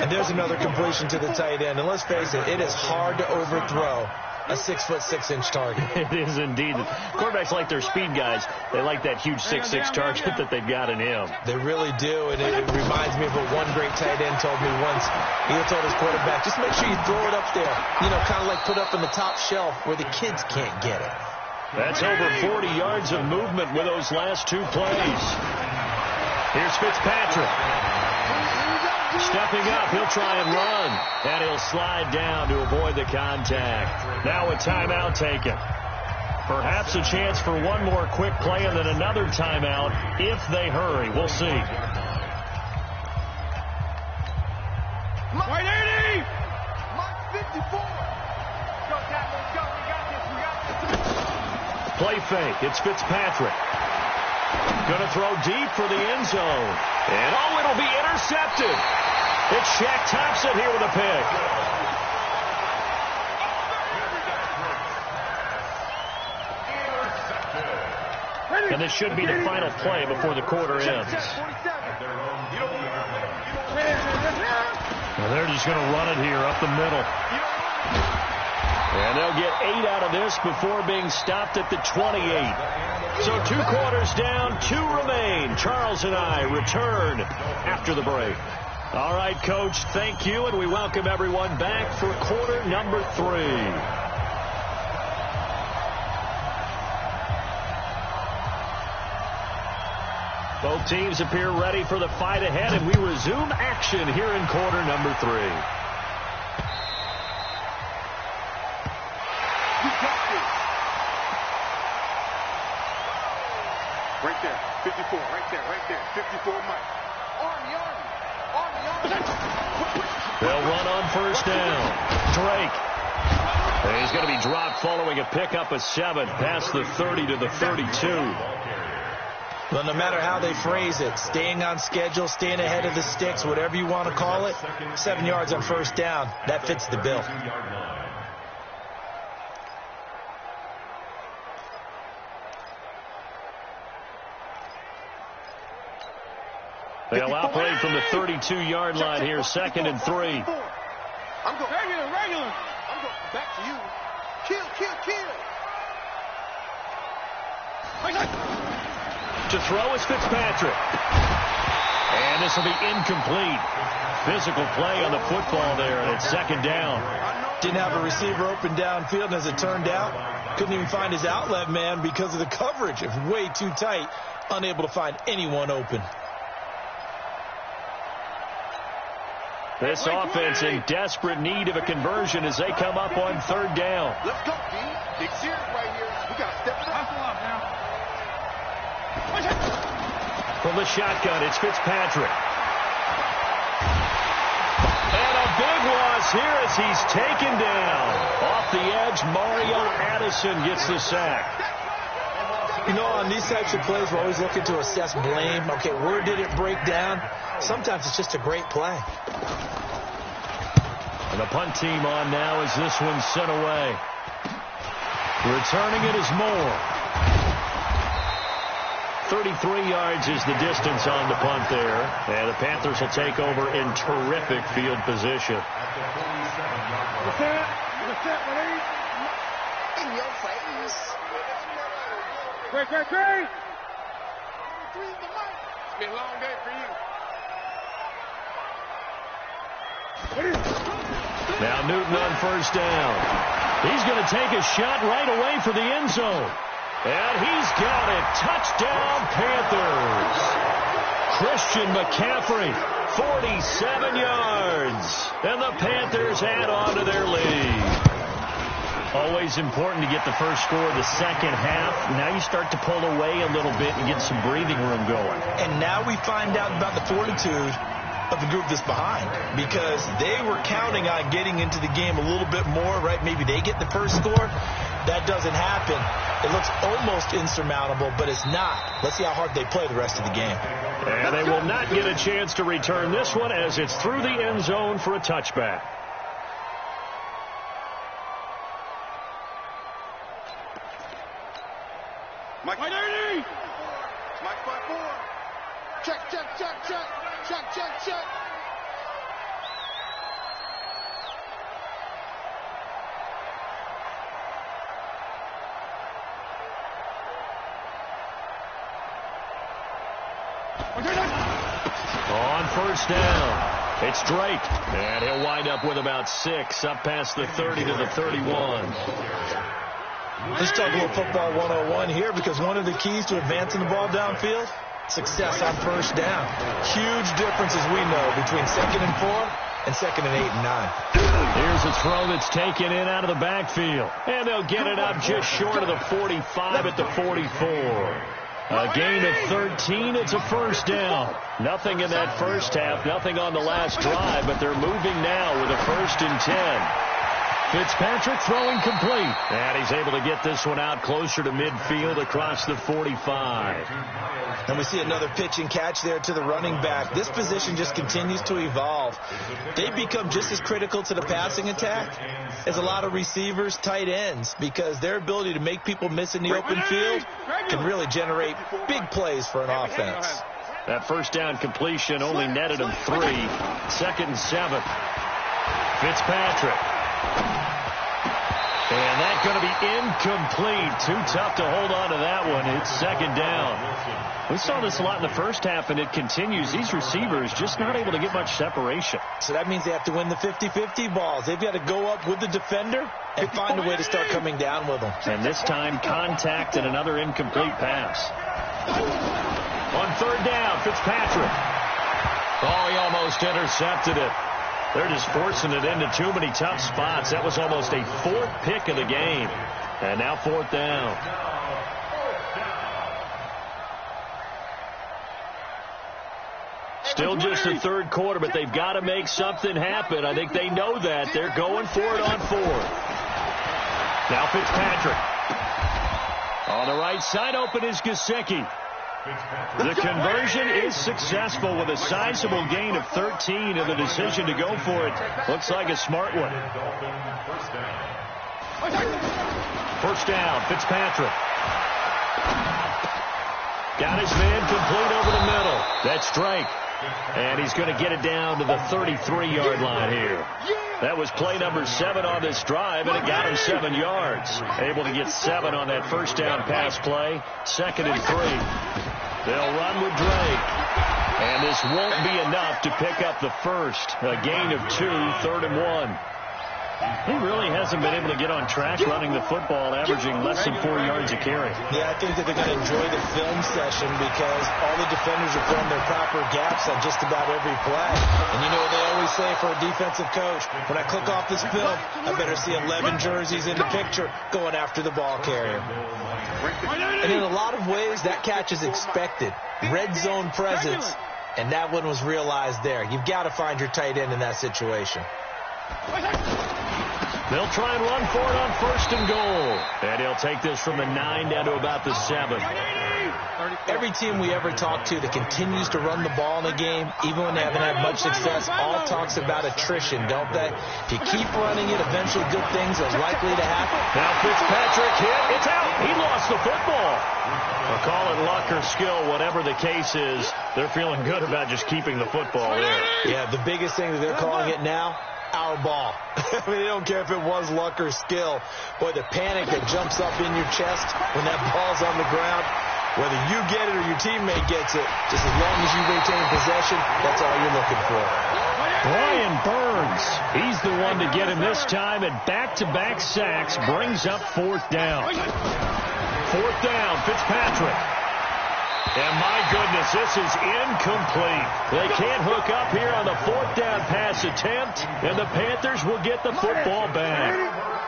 And there's another completion to the tight end. And let's face it, it is hard to overthrow a 6'6" target. It is indeed. Quarterbacks like their speed guys. They like that huge 6'6" target that they've got in him. They really do, and it reminds me of what one great tight end told me once. He told his quarterback, just make sure you throw it up there. You know, kind of like put up on the top shelf where the kids can't get it. That's over 40 yards of movement with those last two plays. Here's Fitzpatrick. Stepping up, he'll try and run. And he'll slide down to avoid the contact. Now a timeout taken. Perhaps a chance for one more quick play and then another timeout if they hurry. We'll see. White 80! Mark 54! Go, Captain, go. We got this. We got this. Play fake. It's Fitzpatrick. Going to throw deep for the end zone. And, oh, it'll be intercepted. It's Shaq Thompson here with a pick. And this should be the final play before the quarter ends. Well, they're just going to run it here up the middle. And they'll get 8 out of this before being stopped at the 28. So 2 quarters down, 2 remain. Charles and I return after the break. All right, Coach, thank you, and we welcome everyone back for quarter number 3. Both teams appear ready for the fight ahead, and we resume action here in quarter number 3. Right there, 54, right there, 54 Mike. Army. They'll run on first down. Drake. And he's going to be dropped following a pickup of 7 past the 30 to the 32. Well, no matter how they phrase it, staying on schedule, staying ahead of the sticks, whatever you want to call it, 7 yards on first down, that fits the bill. They'll operate from the 32-yard line here, 2nd and 3. I'm going. Regular. I'm going back to you. Kill. To throw is Fitzpatrick. And this will be incomplete. Physical play on the football there, and it's 2nd down. Didn't have a receiver open downfield, and as it turned out, couldn't even find his outlet man because of the coverage. It was way too tight, unable to find anyone open. This offense in desperate need of a conversion as they come up on 3rd down. Let's go, D. Big series right here. We got to step it up. From the shotgun, it's Fitzpatrick. And a big loss here as he's taken down. Off the edge, Mario Addison gets the sack. You know, on these types of plays, we're always looking to assess blame. Okay, where did it break down? Sometimes it's just a great play. And the punt team on now as this one's sent away. Returning it is Moore. 33 yards is the distance on the punt there. And the Panthers will take over in terrific field position. In your face. Great. It's been a long day for you. Now Newton on first down. He's going to take a shot right away for the end zone. And he's got it. Touchdown, Panthers. Christian McCaffrey, 47 yards. And the Panthers add on to their lead. Always important to get the first score of the second half. Now you start to pull away a little bit and get some breathing room going. And now we find out about the fortitude of the group that's behind, because they were counting on getting into the game a little bit more, right? Maybe they get the first score. That doesn't happen. It looks almost insurmountable, but it's not. Let's see how hard they play the rest of the game. And they will not get a chance to return this one as it's through the end zone for a touchback. Mike 80! Mike 54. Check, check, check, check. Check, check, check. On first down, it's Drake, and he'll wind up with about 6, up past the 30 to the 31. Let's talk a little football 101 here, because one of the keys to advancing the ball downfield, success on first down. Huge differences we know between 2nd and 4 and 2nd and 8 and 9. Here's a throw that's taken in out of the backfield, and they'll get it up just short of the 45 at the 44. A gain of 13. It's a first down. Nothing in that first half, nothing on the last drive, but they're moving now with a 1st and 10. Fitzpatrick throwing complete, and he's able to get this one out closer to midfield across the 45. And we see another pitch and catch there to the running back. This position just continues to evolve. They've become just as critical to the passing attack as a lot of receivers, tight ends, because their ability to make people miss in the open field can really generate big plays for an offense. That first down completion only netted him 3. 2nd and 7. Fitzpatrick. And that's going to be incomplete. Too tough to hold on to that one. It's 2nd down. We saw this a lot in the first half, and it continues. These receivers just not able to get much separation. So that means they have to win the 50-50 balls. They've got to go up with the defender and find a way to start coming down with them. And this time, contact and another incomplete pass. On 3rd down, Fitzpatrick. Oh, he almost intercepted it. They're just forcing it into too many tough spots. That was almost a 4th pick of the game. And now 4th down. Still just the 3rd quarter, but they've got to make something happen. I think they know that. They're going for it on 4th. Now Fitzpatrick. On the right side, open is Gesicki. The conversion is successful with a sizable gain of 13, and the decision to go for it looks like a smart one. First down, Fitzpatrick. Got his man complete over the middle. That's Drake. And he's going to get it down to the 33-yard line here. That was play number 7 on this drive, and it got him 7 yards. Able to get 7 on that first down pass play. 2nd and 3. They'll run with Drake. And this won't be enough to pick up the first. A gain of 2, 3rd and 1. He really hasn't been able to get on track running the football, averaging less than 4 yards a carry. Yeah, I think that they're going to enjoy the film session because all the defenders are putting their proper gaps on just about every play. And you know what they always say for a defensive coach? When I click off this film, I better see 11 jerseys in the picture going after the ball carrier. And in a lot of ways, that catch is expected. Red zone presence, and that one was realized there. You've got to find your tight end in that situation. They'll try and run for it on 1st and goal. And he'll take this from the 9 down to about the 7. Every team we ever talk to that continues to run the ball in a game, even when they haven't had much success, all talks about attrition, don't they? If you keep running it, eventually good things are likely to happen. Now Fitzpatrick hit. It's out. He lost the football. I'll call it luck or skill, whatever the case is. They're feeling good about just keeping the football there. Yeah, the biggest thing that they're calling it now, our ball. I mean, they don't care if it was luck or skill. Boy, the panic that jumps up in your chest when that ball's on the ground, whether you get it or your teammate gets it, just as long as you retain possession, that's all you're looking for. Brian Burns, he's the one to get him this time, and back-to-back sacks brings up 4th down. 4th down, Fitzpatrick. And my goodness, this is incomplete. They can't hook up here on the 4th down pass attempt, and the Panthers will get the football back.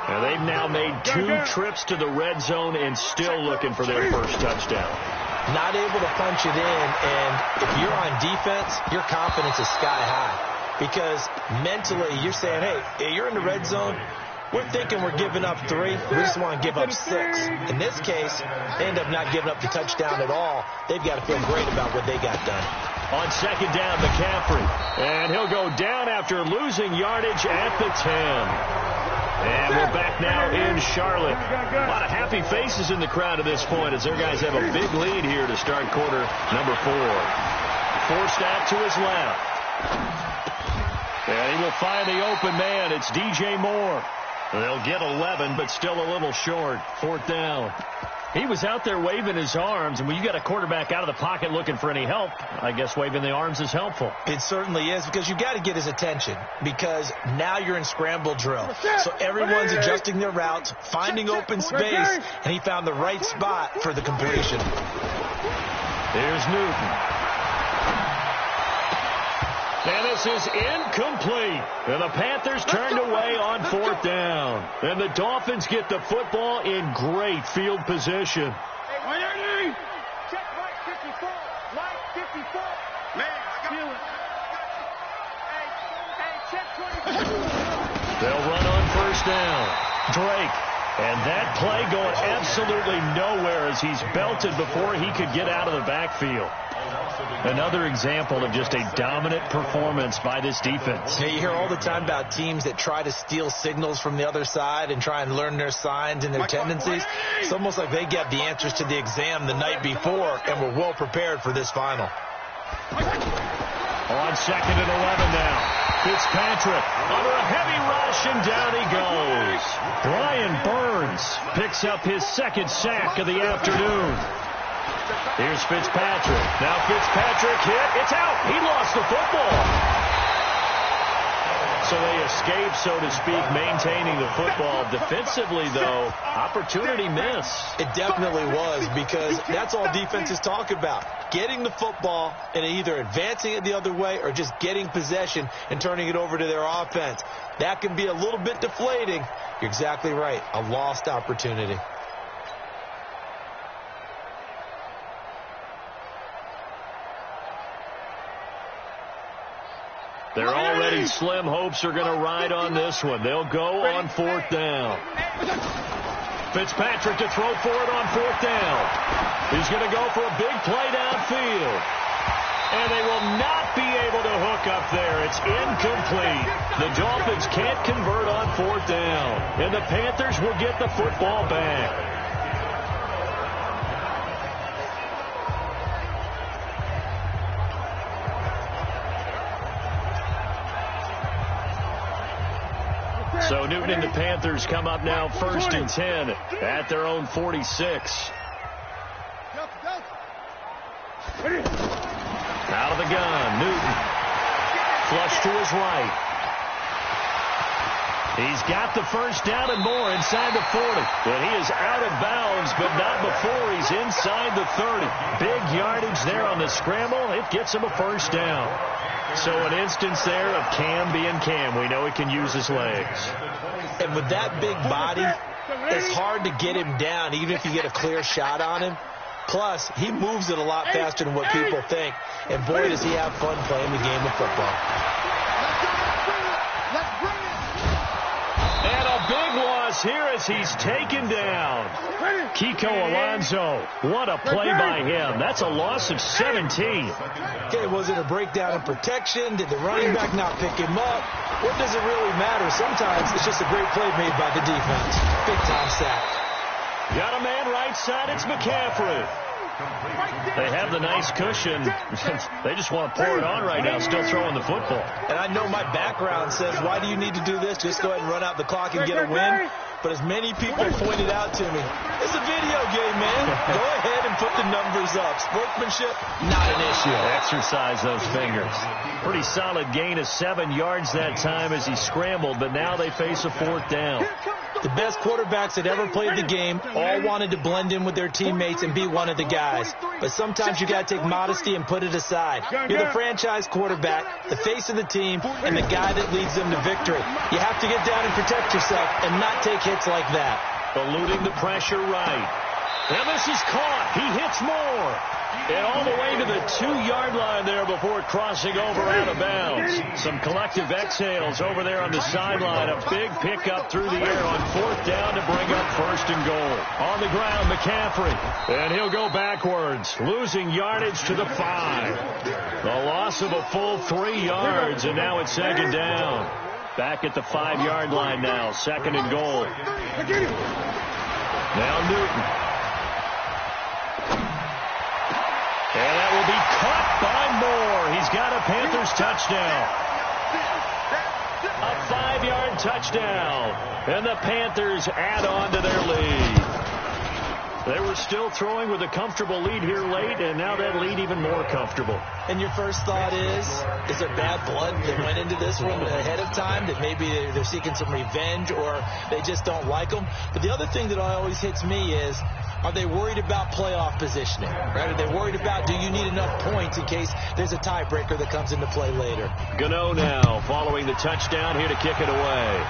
And they've now made 2 trips to the red zone and still looking for their first touchdown. Not able to punch it in, and if you're on defense, your confidence is sky high. Because mentally, you're saying, hey, you're in the red zone. We're thinking we're giving up 3. We just want to give up 6. In this case, they end up not giving up the touchdown at all. They've got to feel great about what they got done. On 2nd down, McCaffrey. And he'll go down after losing yardage at the 10. And we're back now in Charlotte. A lot of happy faces in the crowd at this point as their guys have a big lead here to start quarter number 4. Forced out to his left. And he will find the open man. It's DJ Moore. They'll get 11, but still a little short. 4th down. He was out there waving his arms, and when you got a quarterback out of the pocket looking for any help, I guess waving the arms is helpful. It certainly is, because you got to get his attention, because now you're in scramble drill. So everyone's adjusting their routes, finding open space, and he found the right spot for the completion. Here's Newton. And this is incomplete. And the Panthers turned away on 4th down. And the Dolphins get the football in great field position. Check Mike 54. Mike 54. Man, hey, check 24. They'll run on 1st down. Drake. And that play going absolutely nowhere as he's belted before he could get out of the backfield. Another example of just a dominant performance by this defense. Yeah, you hear all the time about teams that try to steal signals from the other side and try and learn their signs and their tendencies. It's almost like they get the answers to the exam the night before and were well prepared for this final. On 2nd and 11 now. Fitzpatrick under a heavy rush, and down he goes. Brian Burns picks up his 2nd sack of the afternoon. Here's Fitzpatrick. Now Fitzpatrick hit. It's out. He lost the football. So they escape, so to speak, maintaining the football. Defensively, though, opportunity miss. It definitely was, because that's all defenses talk about. Getting the football and either advancing it the other way or just getting possession and turning it over to their offense. That can be a little bit deflating. You're exactly right. A lost opportunity. They're already slim hopes are going to ride on this one. They'll go on 4th down. Fitzpatrick to throw for it on 4th down. He's going to go for a big play downfield. And they will not be able to hook up there. It's incomplete. The Dolphins can't convert on 4th down. And the Panthers will get the football back. So Newton and the Panthers come up now 1st and 10 at their own 46. Out of the gun, Newton. Flush to his right. He's got the 1st down and more inside the 40. But he is out of bounds, but not before he's inside the 30. Big yardage there on the scramble. It gets him a 1st down. So an instance there of Cam being Cam. We know he can use his legs. And with that big body, it's hard to get him down, even if you get a clear shot on him. Plus, he moves it a lot faster than what people think. And boy, does he have fun playing the game of football. And a big loss here as he's taken down. Kiko Alonso, what a play by him. That's a loss of 17. Okay, was it a breakdown in protection? Did the running back not pick him up? What does it really matter? Sometimes it's just a great play made by the defense. Big-time sack. Got a man right side. It's McCaffrey. They have the nice cushion. They just want to pour it on right now, still throwing the football. And I know my background says, why do you need to do this? Just go ahead and run out the clock and get a win. But as many people pointed out to me, it's a video game, man. Go ahead and put the numbers up. Sportsmanship, not an issue. Exercise those fingers. Pretty solid gain of 7 yards that time as he scrambled, but now they face a 4th down. The best quarterbacks that ever played the game all wanted to blend in with their teammates and be one of the guys. But sometimes you got to take modesty and put it aside. You're the franchise quarterback, the face of the team, and the guy that leads them to victory. You have to get down and protect yourself and not take hits like that. Eluding the pressure right. And this is caught. He hits more. And all the way to the 2-yard line there before crossing over out of bounds. Some collective exhales over there on the sideline. A big pickup through the air on 4th down to bring up 1st and goal. On the ground, McCaffrey. And he'll go backwards, losing yardage to the 5. The loss of a full 3 yards, and now it's 2nd down. Back at the 5-yard line now, 2nd and goal. Now Newton. And that will be caught by Moore. He's got a Panthers touchdown. A 5-yard touchdown. And the Panthers add on to their lead. They were still throwing with a comfortable lead here late, and now that lead even more comfortable. And your first thought is there bad blood that went into this one ahead of time, that maybe they're seeking some revenge or they just don't like them? But the other thing that always hits me is, are they worried about playoff positioning? Right? Are they worried about, do you need enough points in case there's a tiebreaker that comes into play later? Gano now following the touchdown here to kick it away.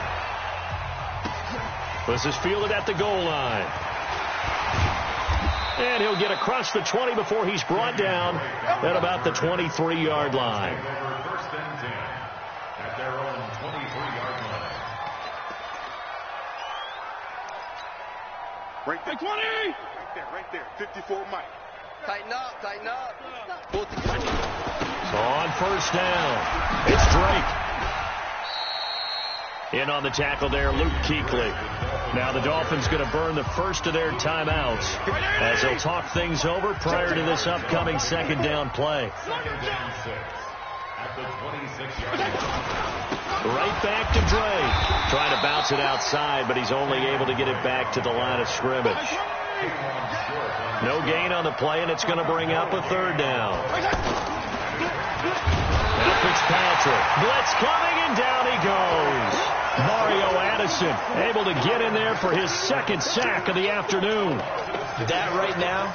This is fielded at the goal line. And he'll get across the 20 before he's brought down at about the 23-yard line. First and 10 at their own 23-yard line. Right there. 20! Right there. 54 Mike. Tighten up. So on first down, it's Drake. In on the tackle there, Luke Kuechly. Now the Dolphins going to burn the first of their timeouts as they'll talk things over prior to this upcoming second down play. Second down 6 at the 26-yard line. Right back to Drake. Trying to bounce it outside, but he's only able to get it back to the line of scrimmage. No gain on the play, and it's going to bring up a third down. Now Fitzpatrick. Blitz coming, and down he goes. Mario Addison able to get in there for his second sack of the afternoon. That right now,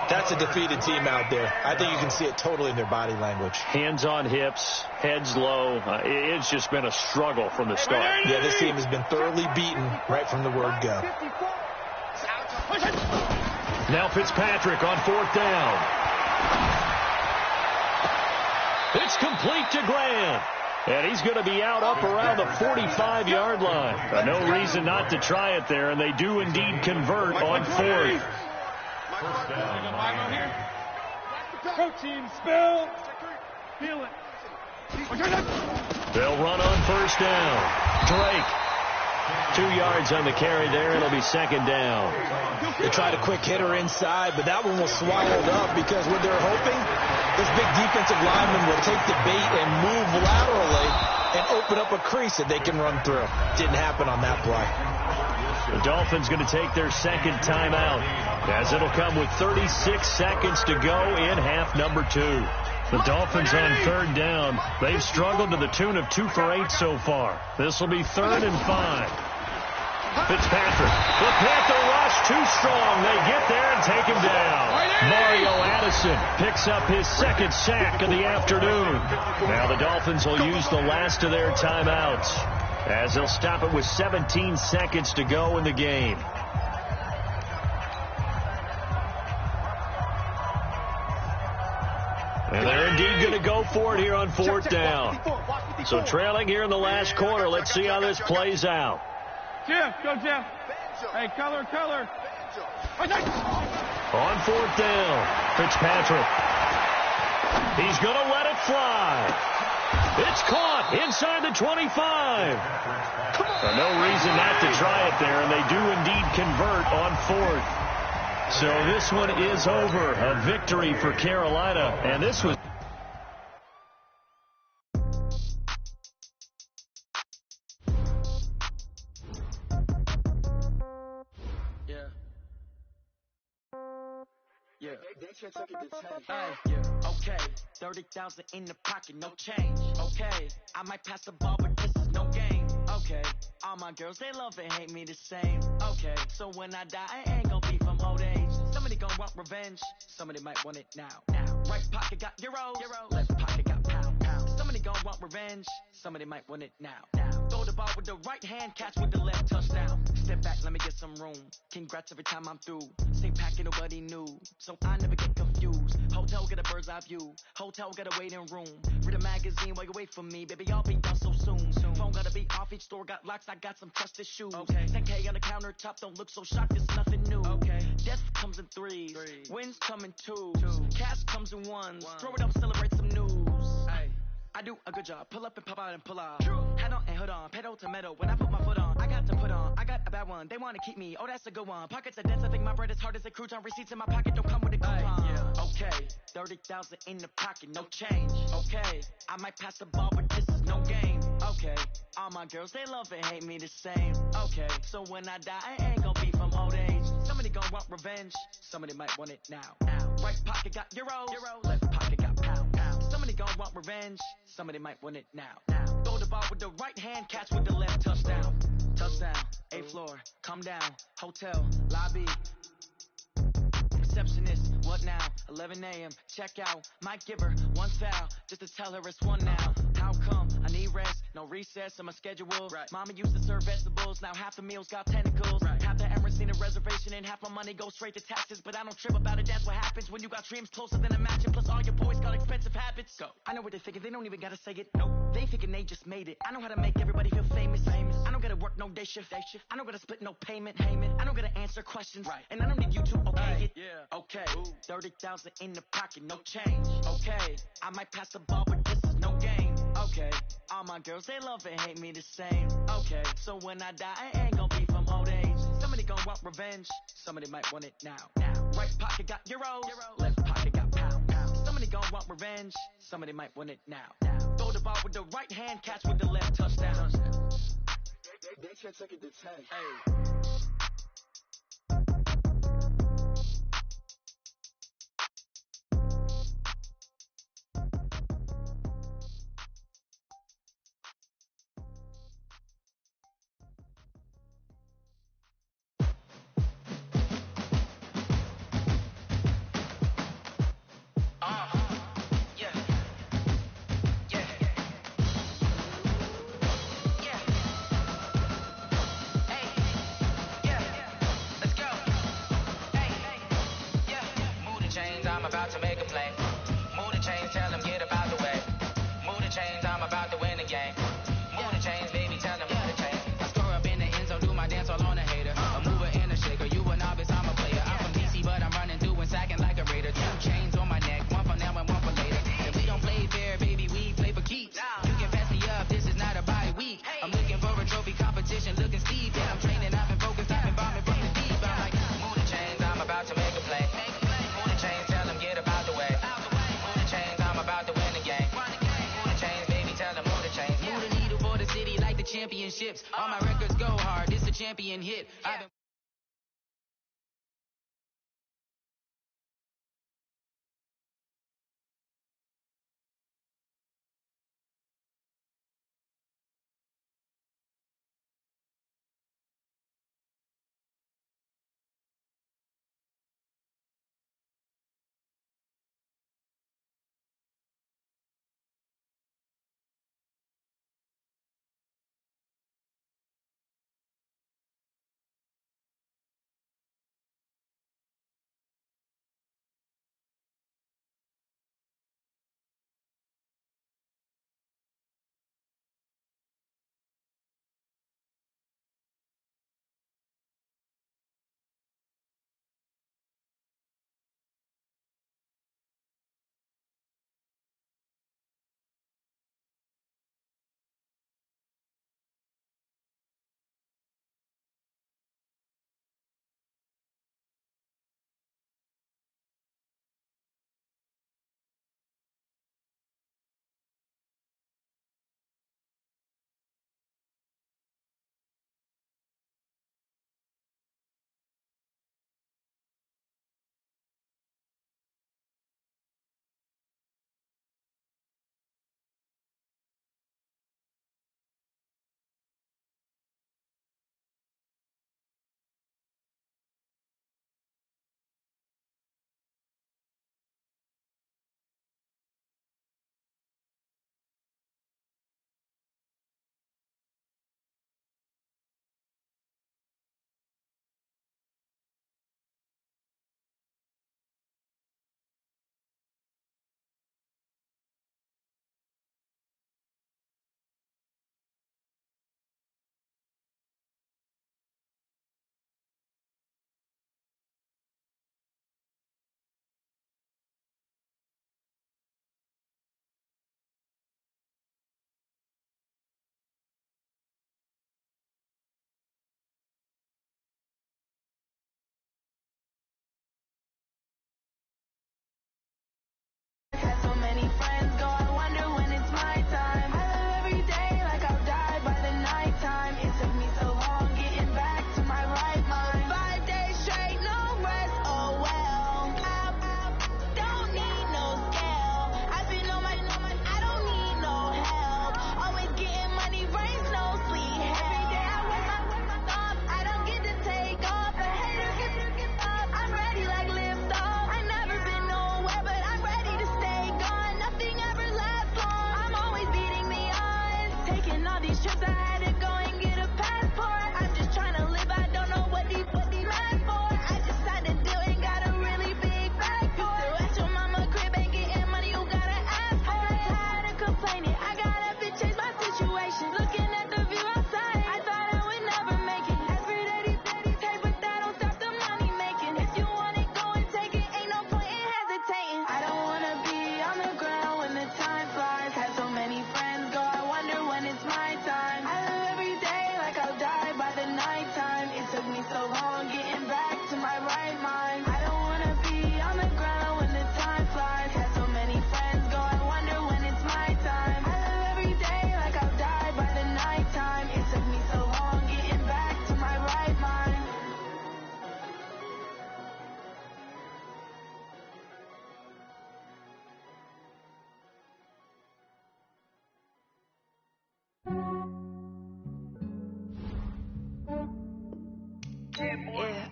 that's a defeated team out there. I think you can see it totally in their body language. Hands on hips, heads low. It's just been a struggle from the start. Yeah, this team has been thoroughly beaten right from the word go. Now Fitzpatrick on fourth down. It's complete to Grant. And he's going to be out up around the 45-yard line. No reason not to try it there, and they do indeed convert on fourth. Protein spill. Feel it. They'll run on first down. Drake. 2 yards on the carry there. It'll be second down. They tried a quick hitter inside, but that one was swallowed up because what they're hoping, this big defensive lineman will take the bait and move laterally and open up a crease that they can run through. Didn't happen on that play. The Dolphins going to take their second timeout as it'll come with 36 seconds to go in half number 2. The Dolphins on third down. They've struggled to the tune of 2 for 8 so far. This will be 3rd and 5. Fitzpatrick. The Panther rush too strong. They get there and take him down. Mario Addison picks up his second sack of the afternoon. Now the Dolphins will use the last of their timeouts as they'll stop it with 17 seconds to go in the game. And they're indeed going to go for it here on fourth down. So trailing here in the last quarter. Let's see how this plays out. Jeff, go Jeff. Hey, color. On fourth down, Fitzpatrick. He's going to let it fly. It's caught inside the 25. No reason not to try it there, and they do indeed convert on fourth. So this one is over. A victory for Carolina, and this was... Okay, 30,000 in the pocket, no change. Okay, I might pass the ball, but this is no game. Okay, all my girls, they love and hate me the same. Okay, so when I die, I ain't gonna be from old age. Somebody gonna want revenge, somebody might want it now. Right pocket got euros, left pocket got pound. Somebody gonna want revenge, somebody might want it now. Throw the ball with the right hand, catch with the left, touchdown. Step back, let me get some room. Congrats every time I'm through. Same packet, nobody knew, so I never get confused. Hotel get a bird's eye view. Hotel got a waiting room. Read a magazine while you wait for me, baby. I'll be done so soon. Phone gotta be off. Each store got locks. I got some trusted shoes. Okay. 10K on the countertop. Don't look so shocked. It's nothing new. Okay. Death comes in threes. Wins come in twos. Cash comes in ones. Throw it up, celebrate some news. Ay. I do a good job. Pull up and pop out and pull out. Hat on and hood on. Pedal to metal. When I put my foot on, I got to put on. I got a bad one. They wanna keep me. Oh, that's a good one. Pockets are dense. I think my bread is hard as a crouton. Receipts in my pocket don't come with a coupon. Okay, 30,000 in the pocket, no change. Okay, I might pass the ball, but this is no game. Okay, all my girls they love and hate me the same. Okay, so when I die, I ain't gonna be from old age. Somebody gonna want revenge. Somebody might want it now. Right pocket got euros. Left pocket got pound. Somebody gonna want revenge. Somebody might want it now. Throw the ball with the right hand, catch with the left. Touchdown. Touchdown. 8th floor. Come down. Hotel. Lobby. Receptionist, what now? 11 a.m. Check out. Might give her one foul just to tell her it's one now. How come? I need rest. No recess on my schedule. Right. Mama used to serve vegetables. Now half the meals got tentacles. Right. Half the Emirates need a reservation and half my money goes straight to taxes. But I don't trip about it. That's what happens when you got dreams closer than a match. And plus all your boys got expensive habits. Go. I know what they're thinking. They don't even gotta say it. Nope. They thinking they just made it. I know how to make everybody feel famous. I don't gotta work no day shift. I don't gotta split no payment. I don't gotta answer questions. Right. And I don't need you to okay it. Yeah. Okay. 30,000 in the pocket, no change. Okay. I might pass the ball, but this is no game. Okay. All my girls, they love and hate me the same. Okay. So when I die, I ain't gonna be from old age. Somebody gonna want revenge. Somebody might want it now. Right pocket got euros. Left pocket got pound. Somebody gonna want revenge. Somebody might want it now. Throw the ball with the right hand, catch with the left. Touchdown. They can't take it to 10. Hey. I'm about to make a play. Move the chains, tell them get up out the way. Move the chains, I'm about to win the game. Move the chains, baby, tell them move the chains. I score up in the end zone, do my dance all on a hater. A mover and a shaker, you a novice, I'm a player. I'm from DC, but I'm running through and sacking like a raider. 2 chains on my neck, one for now and one for later. And we don't play fair, baby, we play for keeps. You can pass me up, this is not a bye week. I'm looking for a trophy competition, looking steep. And I'm training, I've been focused, I've been bombing from the deep. I'm like, move the chains, I'm about to make a play. Move the chains, tell them get up out the way. Move the chains, I'm about to win the game. Move the chains, baby, tell them move the chains. Move the needle for the city like the championships. All my records go hard, this a champion hit. I've been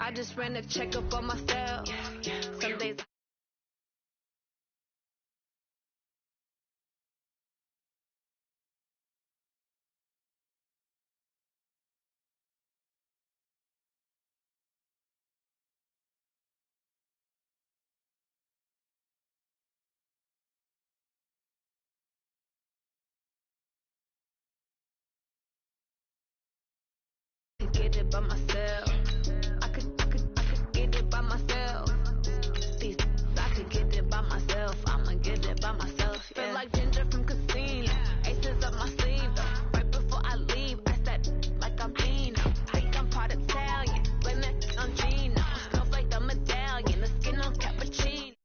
I just ran a checkup on myself. Some days get it by myself. I could get it by myself. These I could get it by myself. I'ma get it by myself. Yeah. Feel like ginger from casino. Aces up my sleeve though. Right before I leave, I said like I'm Dino. Think I'm part Italian. Blame it on Gino. Smells like the medallion. The skin on cappuccino.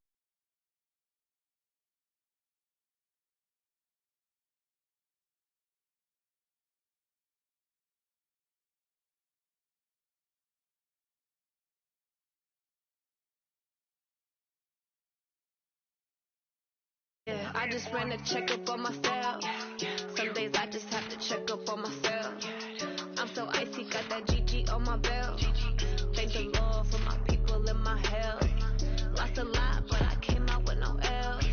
Yeah, I just ran a checkup on myself. Some days I just have to check up on myself. I'm so icy, got that GG on my belt. Thank the Lord for my people in my health. Lost a lot, but I came out with no L's.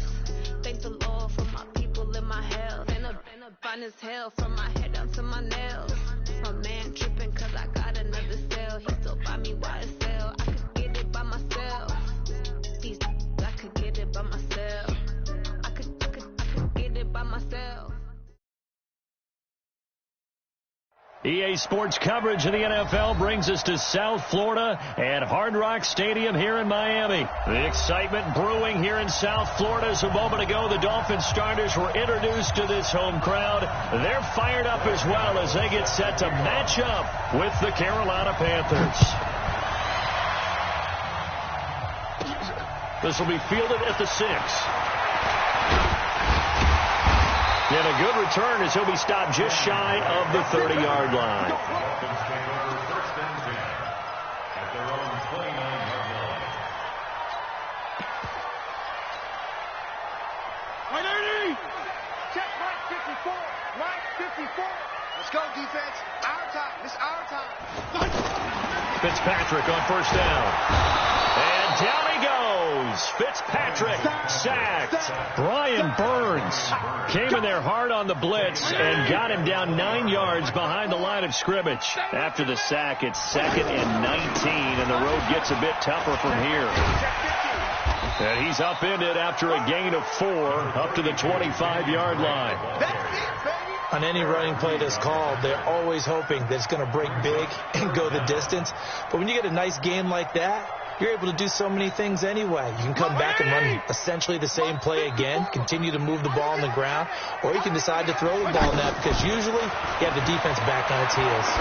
Thank the Lord for my people in my health. And a fine as hell from my head down to my nails. My man tripping cause I got another cell. He still buy me YSL. I could get it by myself. These I could get it by myself. Get it by myself. EA Sports coverage of the NFL brings us to South Florida at Hard Rock Stadium here in Miami. The excitement brewing here in South Florida as a moment ago the Dolphins starters were introduced to this home crowd. They're fired up as well as they get set to match up with the Carolina Panthers. This will be fielded at the 6. And a good return as he'll be stopped just shy of the 30-yard line. Dolphins take over first and 10 at their own 29-yard line. Check Mike 54. Mike 54. Let's go, defense. Our time. It's our time. Fitzpatrick on first down. And down he goes. Fitzpatrick sacked. Brian Burns came in there hard on the blitz and got him down 9 yards behind the line of scrimmage. After the sack, it's 2nd and 19, and the road gets a bit tougher from here. And he's upended after a gain of 4 up to the 25-yard line. On any running play that's called, they're always hoping that it's going to break big and go the distance. But when you get a nice game like that, you're able to do so many things anyway. You can come back and run essentially the same play again, continue to move the ball on the ground, or you can decide to throw the ball now because usually you have the defense back on its heels.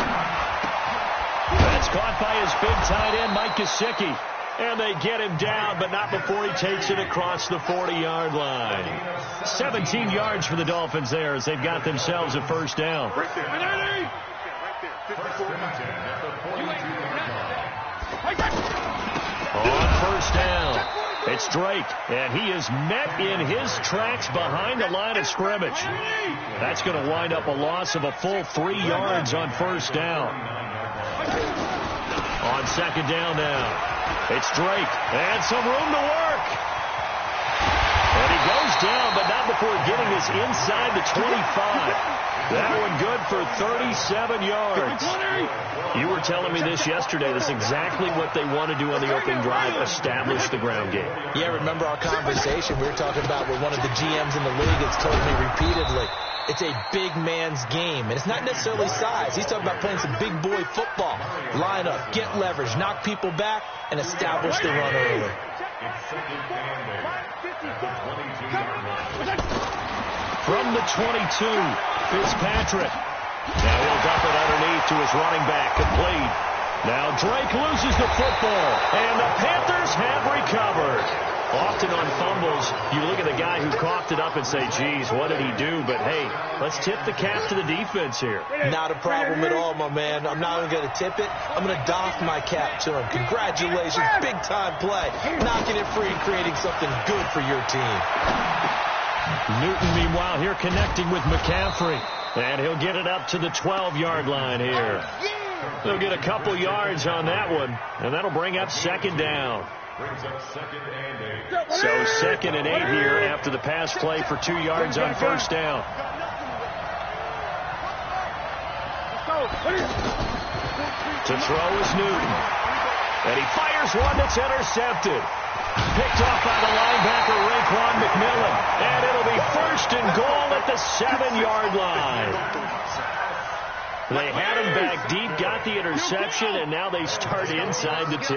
That's caught by his big tight end, Mike Gesicki. And they get him down, but not before he takes it across the 40-yard line. 17 yards for the Dolphins there as they've got themselves a first down. First and 10 at the 42-yard line. On first down, it's Drake, and he is met in his tracks behind the line of scrimmage. That's going to wind up a loss of a full 3 yards on first down. On second down now. It's Drake, and some room to work. And he goes down, but not before getting this inside the 25. That one good for 37 yards. You were telling me this yesterday. That's exactly what they want to do on the opening drive, establish the ground game. Yeah, remember our conversation we were talking about with one of the GMs in the league has told me repeatedly. It's a big man's game, and it's not necessarily size. He's talking about playing some big boy football. Line up, get leverage, knock people back, and establish the run early. From the 22, Fitzpatrick. Now he'll dump it underneath to his running back, complete. Now Drake loses the football, and the Panthers have recovered. Often on fumbles, you look at the guy who coughed it up and say, geez, what did he do? But, hey, let's tip the cap to the defense here. Not a problem at all, my man. I'm not even going to tip it. I'm going to doff my cap to him. Congratulations, big-time play. Knocking it free and creating something good for your team. Newton, meanwhile, here connecting with McCaffrey. And he'll get it up to the 12-yard line here. They'll get a couple yards on that one, and that'll bring up second down. So 2nd and 8 here after the pass play for 2 yards on first down. To throw is Newton. And he fires one that's intercepted. Picked off by the linebacker, Raekwon McMillan. And it'll be 1st and goal at the 7-yard line. They had him back deep, got the interception, and now they start inside the 10.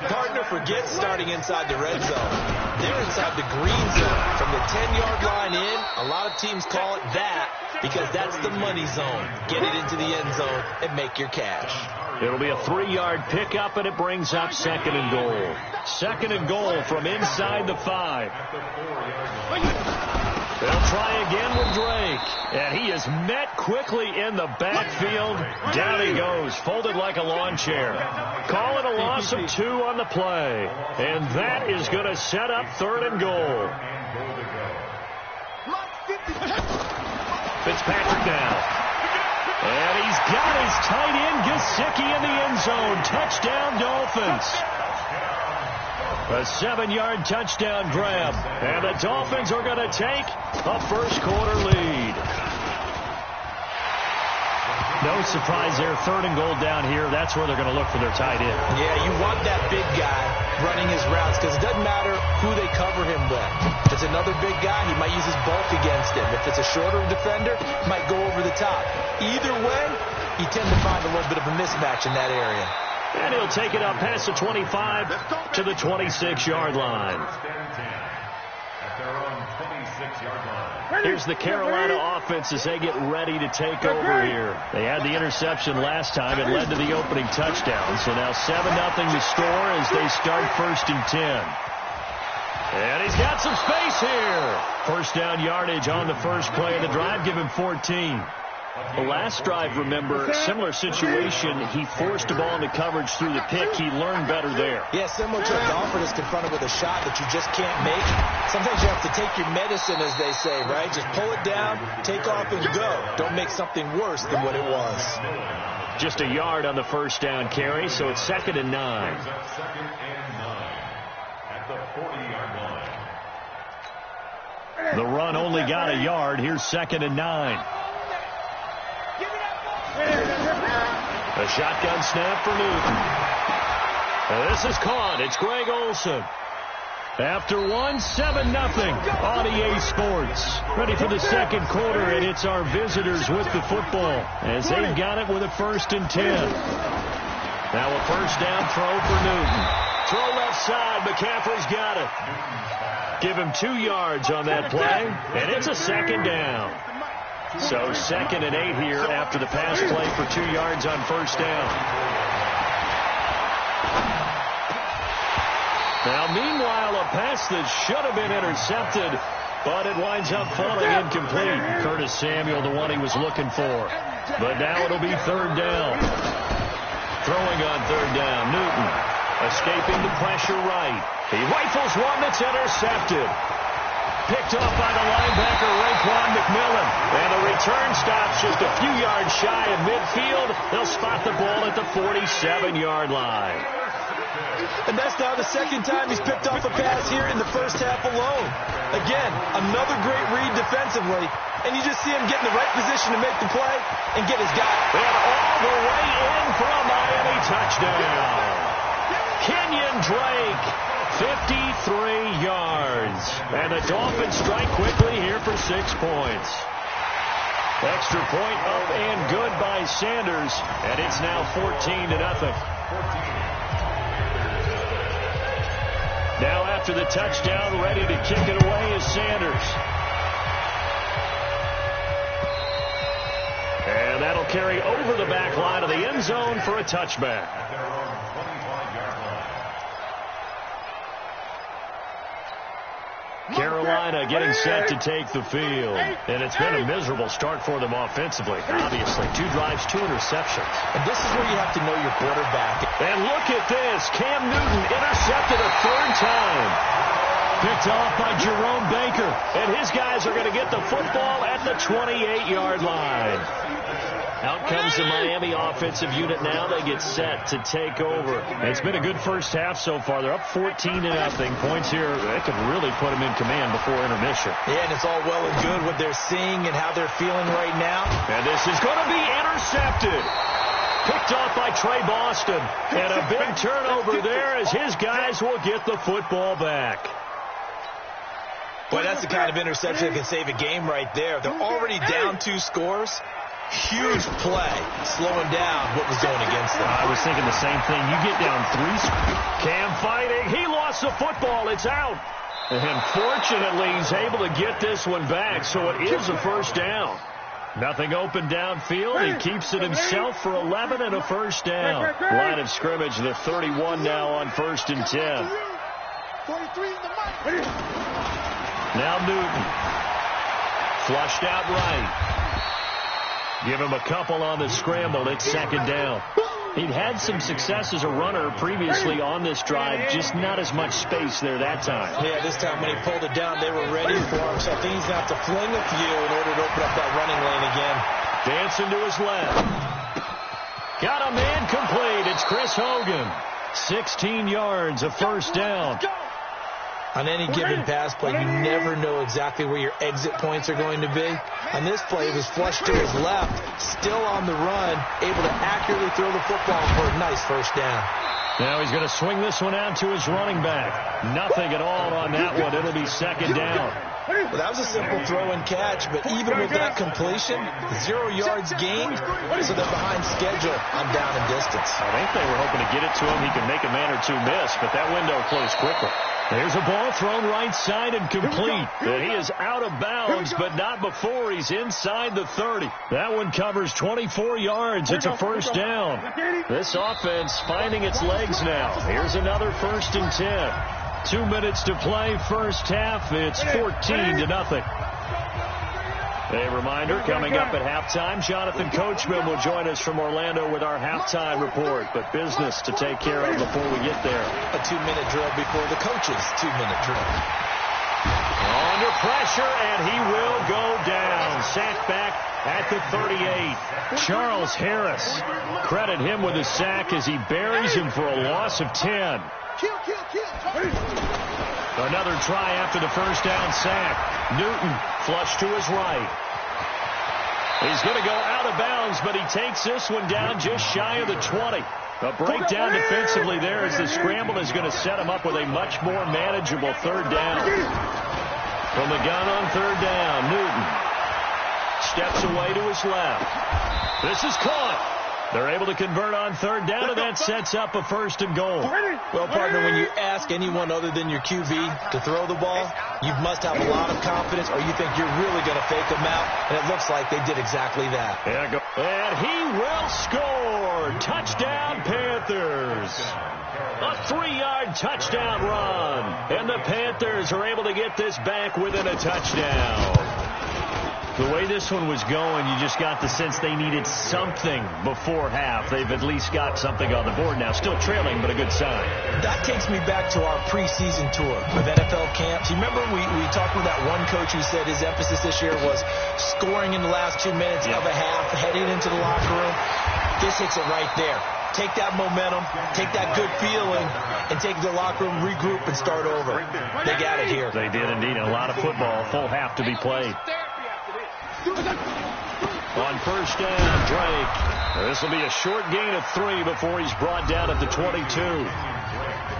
Partner, forget starting inside the red zone. They're inside the green zone. From the 10-yard line in, a lot of teams call it that because that's the money zone. Get it into the end zone and make your cash. It'll be a 3-yard pickup, and it brings up 2nd and goal. 2nd and goal from inside the 5. They'll try again with Drake. And he is met quickly in the backfield. Down he goes, folded like a lawn chair. Call it a loss of 2 on the play. And that is going to set up 3rd and goal. Fitzpatrick now. And he's got his tight end, Gesicki, in the end zone. Touchdown, Dolphins. A 7-yard touchdown grab. And the Dolphins are going to take a first-quarter lead. No surprise there. 3rd and goal down here. That's where they're going to look for their tight end. Yeah, you want that big guy running his routes because it doesn't matter who they cover him with. If it's another big guy, he might use his bulk against him. If it's a shorter defender, he might go over the top. Either way, you tend to find a little bit of a mismatch in that area. And he'll take it up past the 25 to the 26-yard line. Here's the Carolina offense as they get ready to take over here. They had the interception last time. It led to the opening touchdown. So now 7-0 to score as they start 1st and 10. And he's got some space here. First down yardage on the first play of the drive. Give him 14. The last drive, remember, similar situation. He forced the ball into coverage through the pick. He learned better there. Yeah, similar to a golfer that's confronted with a shot that you just can't make. Sometimes you have to take your medicine, as they say, right? Just pull it down, take off, and go. Don't make something worse than what it was. Just a yard on the first down carry, so it's 2nd and 9. At the 40-yard line. The run only got a yard. Here's 2nd and 9. A shotgun snap for Newton. This is caught. It's Greg Olsen. After 7-0 on EA Sports. Ready for the second quarter, and it's our visitors with the football as they've got it with a 1st and 10. Now a first down throw for Newton. Throw left side. McCaffrey's got it. Give him 2 yards on that play, and it's a 2nd down. So 2nd and 8 here after the pass play for 2 yards on first down. Now, meanwhile, a pass that should have been intercepted, but it winds up falling incomplete. Curtis Samuel, the one he was looking for. But now it'll be 3rd down. Throwing on 3rd down, Newton escaping the pressure right. He rifles one that's intercepted. Picked off by the linebacker, Raekwon McMillan. And the return stops just a few yards shy of midfield. They'll spot the ball at the 47-yard line. And that's now the 2nd time he's picked off a pass here in the first half alone. Again, another great read defensively. And you just see him get in the right position to make the play and get his guy. And all the way in for a Miami touchdown. Kenyon Drake. 53 yards. And the Dolphins strike quickly here for 6 points. Extra point up and good by Sanders. And it's now 14-0. Now after the touchdown, ready to kick it away is Sanders. And that'll carry over the back line of the end zone for a touchback. Carolina getting set to take the field. And it's been a miserable start for them offensively. Obviously, 2 drives, 2 interceptions. And this is where you have to know your quarterback. And look at this. Cam Newton intercepted a 3rd time. Picked off by Jerome Baker. And his guys are going to get the football at the 28-yard line. Out comes the Miami offensive unit now. They get set to take over. It's been a good first half so far. They're up 14-0. Points here, they could really put them in command before intermission. Yeah, and it's all well and good what they're seeing and how they're feeling right now. And this is going to be intercepted. Picked off by Trey Boston. And a big turnover there as his guys will get the football back. Boy, that's the kind of interception that can save a game right there. They're already down 2 scores. Huge play, slowing down what was going against them. I was thinking the same thing. You get down 3. Cam fighting. He lost the football. It's out. And fortunately, he's able to get this one back, so it is a first down. Nothing open downfield. He keeps it himself for 11 and a first down. Line of scrimmage, the 31 now on 1st and 10. Now Newton. Flushed out right. Give him a couple on the scramble. It's 2nd down. He'd had some success as a runner previously on this drive, just not as much space there that time. Yeah, this time when he pulled it down, they were ready for him. So I think he's going to have to fling a few in order to open up that running lane again. Dancing to his left. Got a man complete. It's Chris Hogan. 16 yards, a first down. On any given pass play, you never know exactly where your exit points are going to be. On this play, it was flushed to his left, still on the run, able to accurately throw the football for a nice first down. Now he's going to swing this one out to his running back. Nothing at all on that one. It'll be 2nd down. Well, that was a simple throw and catch, but even with that completion, 0 yards gained, so they're behind schedule on down and distance. I think they were hoping to get it to him. He could make a man or two miss, but that window closed quickly. There's a ball thrown right side and complete. And he is out of bounds, but not before he's inside the 30. That one covers 24 yards. It's a first down. This offense finding its legs now. Here's another 1st and 10. 2 minutes to play, first half. It's 14-0. A reminder, coming up at halftime, Jonathan Coachman will join us from Orlando with our halftime report. But business to take care of before we get there. A 2-minute drill before the coach's 2-minute drill. Under pressure, and he will go down. Sacked back at the 38. Charles Harris, credit him with a sack as he buries him for a loss of 10. Another try after the first down sack. Newton flush to his right. He's going to go out of bounds, but he takes this one down just shy of the 20. A breakdown defensively there as the scramble is going to set him up with a much more manageable 3rd down. From the gun on 3rd down, Newton steps away to his left. This is caught. They're able to convert on 3rd down, and that sets up a 1st and goal. Well, partner, when you ask anyone other than your QB to throw the ball, you must have a lot of confidence, or you think you're really going to fake them out, and it looks like they did exactly that. And he will score. Touchdown, Panthers. A 3-yard touchdown run. And the Panthers are able to get this back within a touchdown. The way this one was going, you just got the sense they needed something before half. They've at least got something on the board now. Still trailing, but a good sign. That takes me back to our preseason tour of NFL camps. You remember we talked with that one coach who said his emphasis this year was scoring in the last 2 minutes of a half, heading into the locker room. This hits it right there. Take that momentum, take that good feeling, and take the locker room, regroup, and start over. They got it here. They did indeed. A lot of football, full half to be played. On 1st down, Drake. This will be a short gain of 3 before he's brought down at the 22.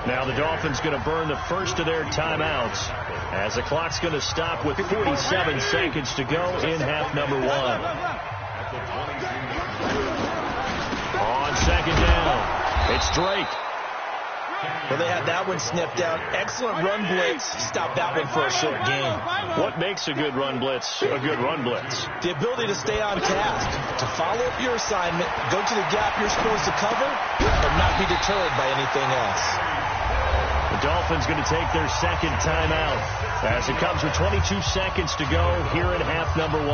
Now the Dolphins going to burn the first of their timeouts as the clock's going to stop with 47 seconds to go in half number 1. On 2nd down, it's Drake. Well, they had that one snipped out. Excellent run blitz. Stop that one for a short gain. What makes a good run blitz a good run blitz? The ability to stay on task, to follow up your assignment, go to the gap you're supposed to cover, and not be deterred by anything else. The Dolphins going to take their 2nd timeout as it comes with 22 seconds to go here in half number 1.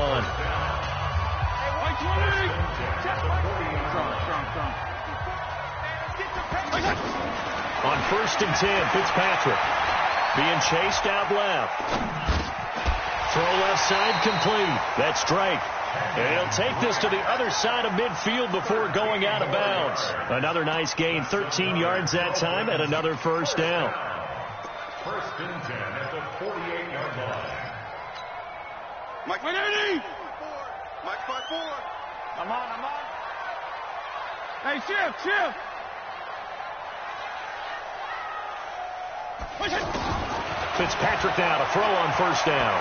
On 1st and 10, Fitzpatrick. being chased out left. Throw left side complete. That's Drake. And he'll take this to the other side of midfield before going out of bounds. Another nice gain, 13 yards that time, and another first down. First and 10 at the 48-yard line. Mike 180. Mike 5-4. I'm on. Hey, shift. Fitzpatrick now to throw on first down.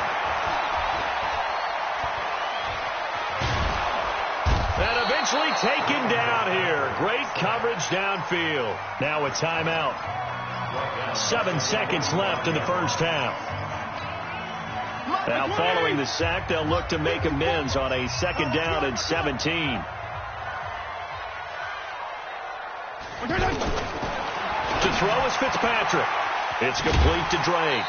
And eventually taken down here. Great coverage downfield. Now a timeout. 7 seconds left in the first half. Now following the sack, they'll look to make amends on a 2nd down and 17. To throw is Fitzpatrick. It's complete to Drake.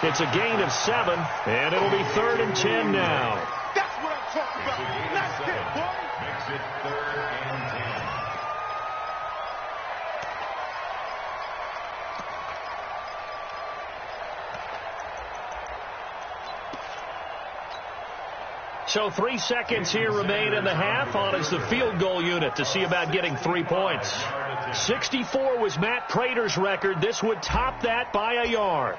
It's a gain of 7, and it'll be 3rd and 10 now. That's what I'm talking about. That's it, boy. Makes it 3rd and 10. So 3 seconds here remain in the half. On is the field goal unit to see about getting 3 points. 64 was Matt Prater's record. This would top that by a yard.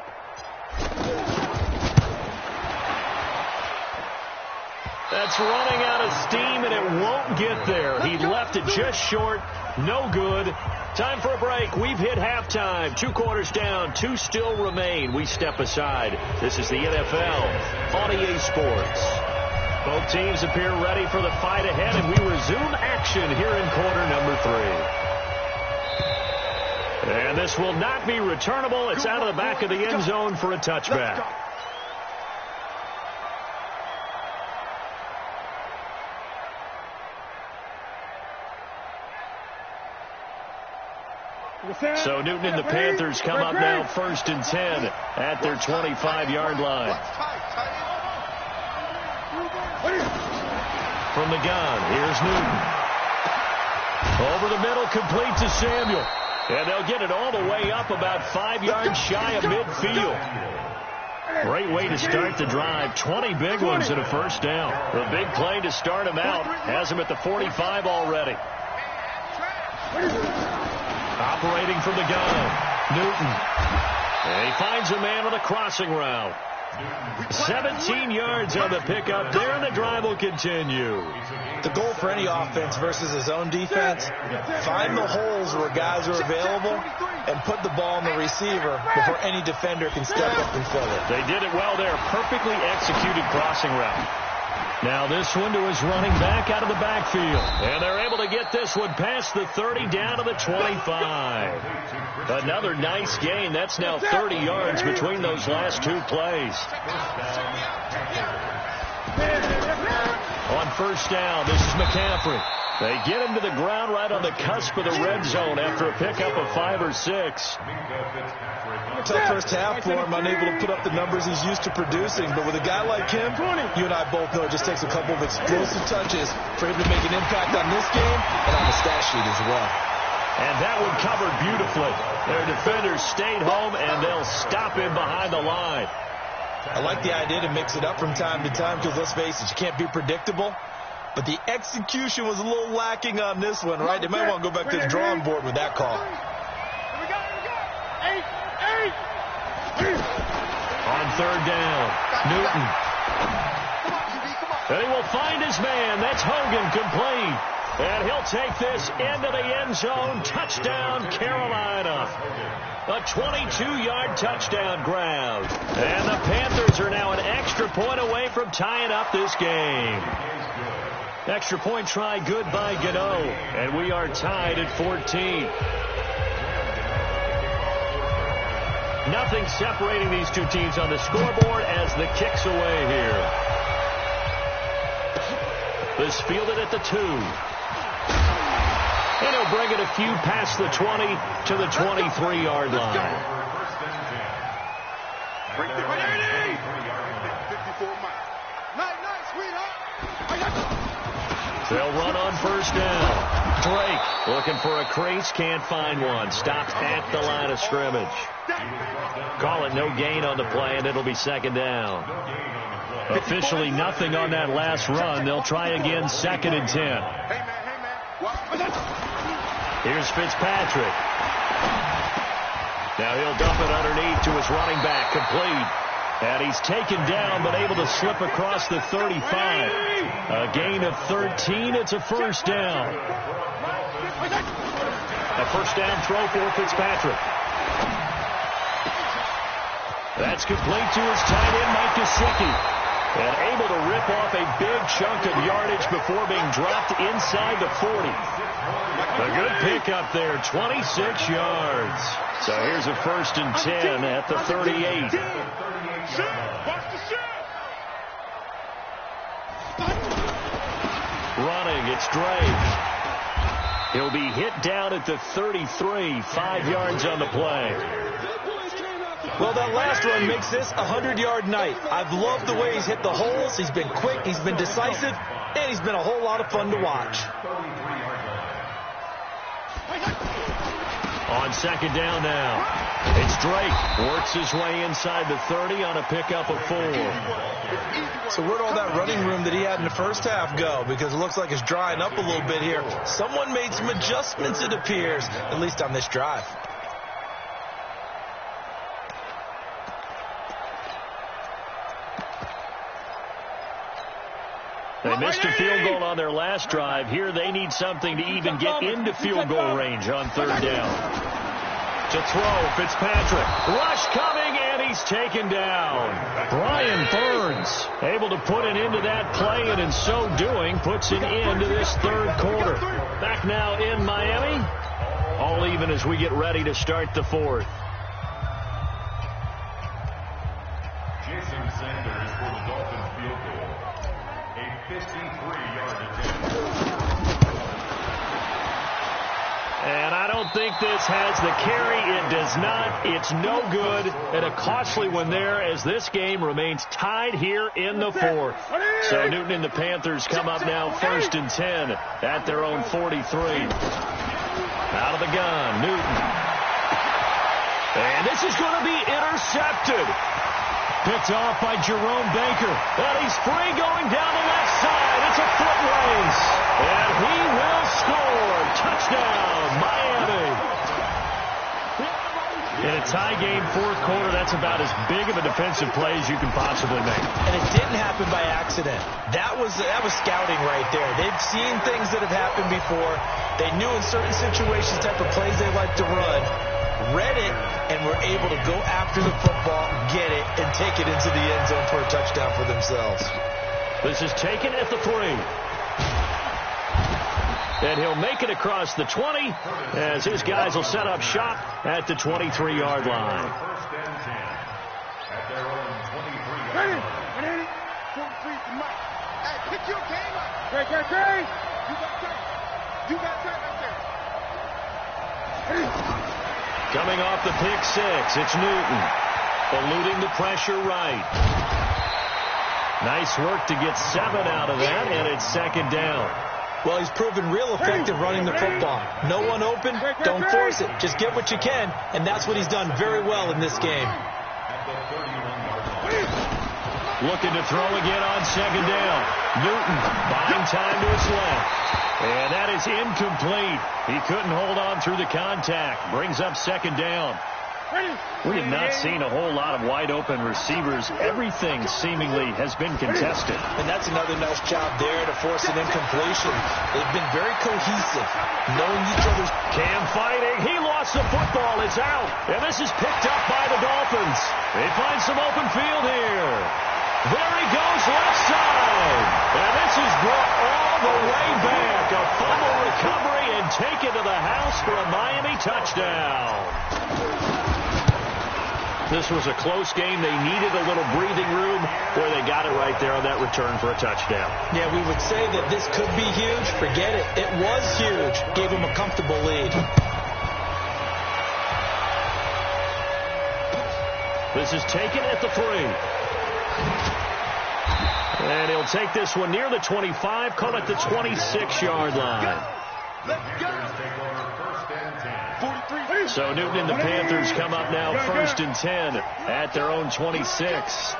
That's running out of steam, and it won't get there. He left it just short. No good. Time for a break. We've hit halftime. 2 quarters down. 2 still remain. We step aside. This is the NFL on EA Sports. Both teams appear ready for the fight ahead, and we resume action here in quarter number 3. And this will not be returnable. It's out of the back of the end zone for a touchback. So Newton and the Panthers come up now 1st and 10 at their 25-yard line. From the gun, here's Newton. Over the middle, complete to Samuel. And they'll get it all the way up about 5 yards shy of midfield. Great way to start the drive. 20 big ones and a first down. The big play to start him out has him at the 45 already. Operating from the gun, Newton. And he finds a man on a crossing route. 17 yards on the pickup there, and the drive will continue. The goal for any offense versus his own defense, find the holes where guys are available and put the ball on the receiver before any defender can step up and fill it. They did it well there. Perfectly executed crossing route. Now this one to his running back out of the backfield. And they're able to get this one past the 30 down to the 25. Another nice gain. That's now 30 yards between those last 2 plays. On first down, this is McCaffrey. They get him to the ground right on the cusp of the red zone after a pickup of 5 or 6. Tough first half for him, unable to put up the numbers he's used to producing. But with a guy like him, you and I both know it just takes a couple of explosive touches for him to make an impact on this game and on the stat sheet as well. And that one covered beautifully. Their defenders stayed home, and they'll stop him behind the line. I like the idea to mix it up from time to time because, let's face it, you can't be predictable. But the execution was a little lacking on this one, right? They might want to go back to the drawing board with that call. On third down, Newton. And he will find his man. That's Hogan, complete. And he'll take this into the end zone. Touchdown, Carolina. A 22-yard touchdown grab. And the Panthers are now an extra point away from tying up this game. Extra point try good by Gano. And we are tied at 14. Nothing separating these two teams on the scoreboard as the kick's away here. This fielded at the 2. And he'll bring it a few past the 20 to the 23-yard line. They'll run on first down. Drake looking for a crease, can't find one. Stopped at the line of scrimmage. Call it no gain on the play, and it'll be second down. Officially nothing on that last run. They'll try again, 2nd and 10. Here's Fitzpatrick. Now he'll dump it underneath to his running back, complete. And he's taken down, but able to slip across the 35. A gain of 13. It's a first down. A first down throw for Fitzpatrick. That's complete to his tight end, Mike Gesicki. And able to rip off a big chunk of yardage before being dropped inside the 40. A good pickup there, 26 yards. So here's a 1st and 10 at the 38. Running, it's Drake. He'll be hit down at the 33, 5 yards on the play. Well, that last run makes this a 100-yard night. I've loved the way he's hit the holes. He's been quick, he's been decisive, and he's been a whole lot of fun to watch. On 2nd down now, it's Drake. Works his way inside the 30 on a pickup of 4. So where'd all that running room that he had in the first half go? Because it looks like it's drying up a little bit here. Someone made some adjustments, it appears, at least on this drive. They missed a field goal on their last drive. Here they need something to even get into field goal range on 3rd down. To throw, Fitzpatrick. Rush coming, and he's taken down. Brian Burns able to put an end to that play, and in so doing, puts an end to this 3rd quarter. Back now in Miami. All even as we get ready to start the 4th. Jason Sanders for the Dolphins field goal. A 53-yard attempt. And I don't think this has the carry. It does not. It's no good. And a costly one there as this game remains tied here in the 4th. So Newton and the Panthers come up now 1st and 10 at their own 43. Out of the gun, Newton. And this is going to be intercepted. Picked off by Jerome Baker. And he's free going down the left side. It's a foot race. And he will score. Touchdown, Miami. In a tie game, 4th quarter, that's about as big of a defensive play as you can possibly make. And it didn't happen by accident. That was scouting right there. They've seen things that have happened before. They knew in certain situations type of plays they like to run. Read it, and were able to go after the football, get it, and take it into the end zone for a touchdown for themselves. This is taken at the 3. And he'll make it across the 20 as his guys will set up shop at the 23-yard line. 1st and 10 at their own 23-yard line. Hey, pick your game up. Great. You got that right there. Coming off the pick 6, it's Newton. Eluding the pressure right. Nice work to get 7 out of that, and it's 2nd down. Well, he's proven real effective running the football. No one open, don't force it. Just get what you can, and that's what he's done very well in this game. Looking to throw again on 2nd down. Newton buying time to his left. And that is incomplete. He couldn't hold on through the contact. Brings up 2nd down. We have not seen a whole lot of wide-open receivers. Everything seemingly has been contested. And that's another nice job there to force an incompletion. They've been very cohesive, knowing each other's... Cam fighting. He lost the football. It's out. And this is picked up by the Dolphins. They find some open field here. There he goes, left side. And this is brought all the way back. A fumble recovery and taken to the house for a Miami touchdown. This was a close game. They needed a little breathing room. Boy, they got it right there on that return for a touchdown. Yeah, we would say that this could be huge. Forget it. It was huge. Gave them a comfortable lead. This is taken at the 3. And he'll take this one near the 25, call it the 26-yard line. Let's go. 1st and 10. So Newton and the Panthers come up now 1st and 10 at their own 26.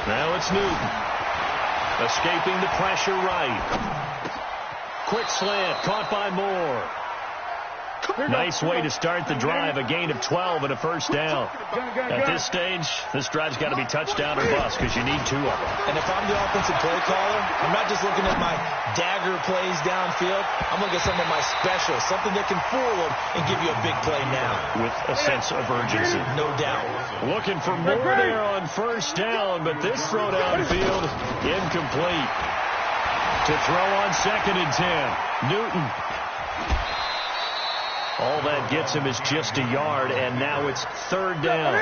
Now it's Newton. Escaping the pressure right. Quick slant, caught by Moore. Nice way to start the drive, a gain of 12 and a first down. At this stage, this drive's got to be touchdown or bust because you need 2 of them. And if I'm the offensive play caller, I'm not just looking at my dagger plays downfield. I'm looking at some of my specials, something that can fool them and give you a big play now. With a sense of urgency. No doubt. Looking for more there on first down, but this throw downfield, incomplete. To throw on 2nd and 10, Newton. All that gets him is just a yard, and now it's 3rd down.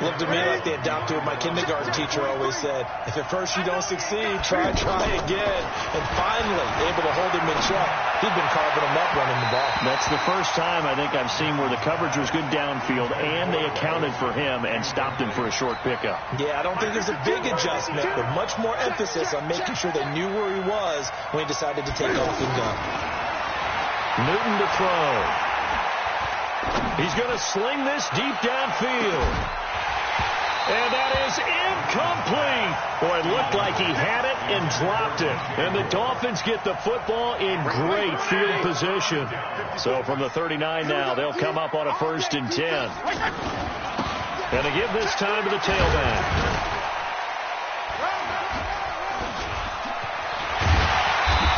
Looked to me like they adopted what my kindergarten teacher always said. If at first you don't succeed, try again. And finally, able to hold him in check. He'd been carving him up running the ball. That's the first time I think I've seen where the coverage was good downfield, and they accounted for him and stopped him for a short pickup. Yeah, I don't think there's a big adjustment, but much more emphasis on making sure they knew where he was when he decided to take off and go. Newton to throw. He's going to sling this deep downfield. And that is incomplete. Boy, it looked like he had it and dropped it. And the Dolphins get the football in great field position. So from the 39 now, they'll come up on a 1st and 10. And to give this time to the tailback.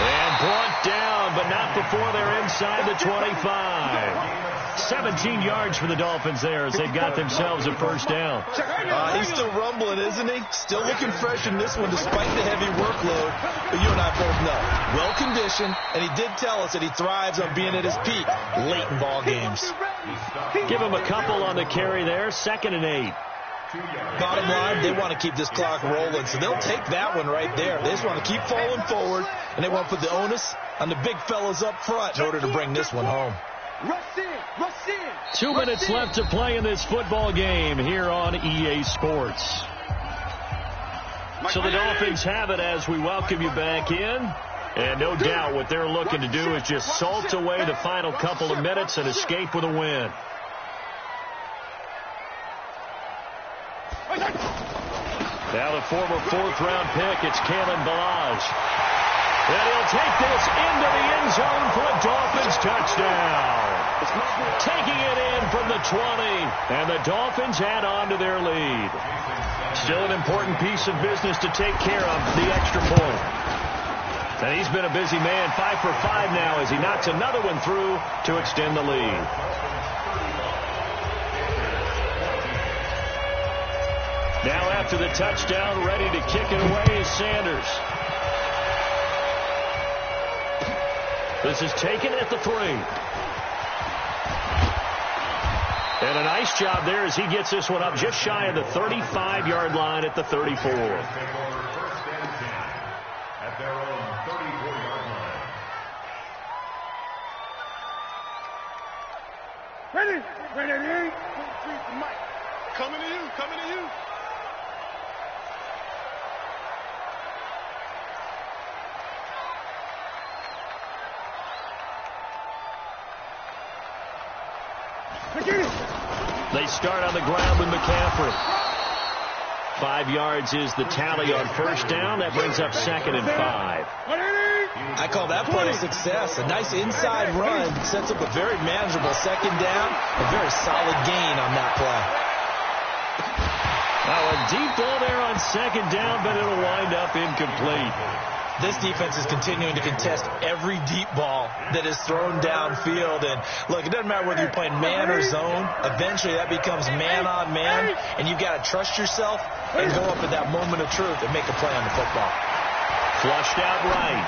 And brought down, but not before they're inside the 25. 17 yards for the Dolphins there as they've got themselves a first down. He's still rumbling, isn't he? Still looking fresh in this one despite the heavy workload. But you and I both know, well-conditioned, and he did tell us that he thrives on being at his peak late in ball games. Give him a couple on the carry there, 2nd and 8. Bottom line, they want to keep this clock rolling, so they'll take that one right there. They just want to keep falling forward, and they want to put the onus on the big fellas up front in order to bring this one home. 2 minutes left to play in this football game here on EA Sports. So the Dolphins have it as we welcome you back in. And no doubt what they're looking to do is just salt away the final couple of minutes and escape with a win. Now the former 4th-round pick, it's Kalen Balaj. And he'll take this into the end zone for a Dolphins touchdown. Taking it in from the 20. And the Dolphins add on to their lead. Still an important piece of business to take care of, the extra point. And he's been a busy man, 5 for 5 now as he knocks another one through to extend the lead. Now after the touchdown, ready to kick it away is Sanders. This is taken at the 3. And a nice job there as he gets this one up just shy of the 35-yard line at the 34. At their own 34-yard line. Ready? Coming to you, coming to you. They start on the ground with McCaffrey. 5 yards is the tally on first down. That brings up 2nd and 5. I call that play a success. A nice inside run sets up a very manageable 2nd down. A very solid gain on that play. Now a deep ball there on 2nd down, but it'll wind up incomplete. This defense is continuing to contest every deep ball that is thrown downfield. And, look, it doesn't matter whether you're playing man or zone. Eventually, that becomes man-on-man, and you've got to trust yourself and go up at that moment of truth and make a play on the football. Flushed out right.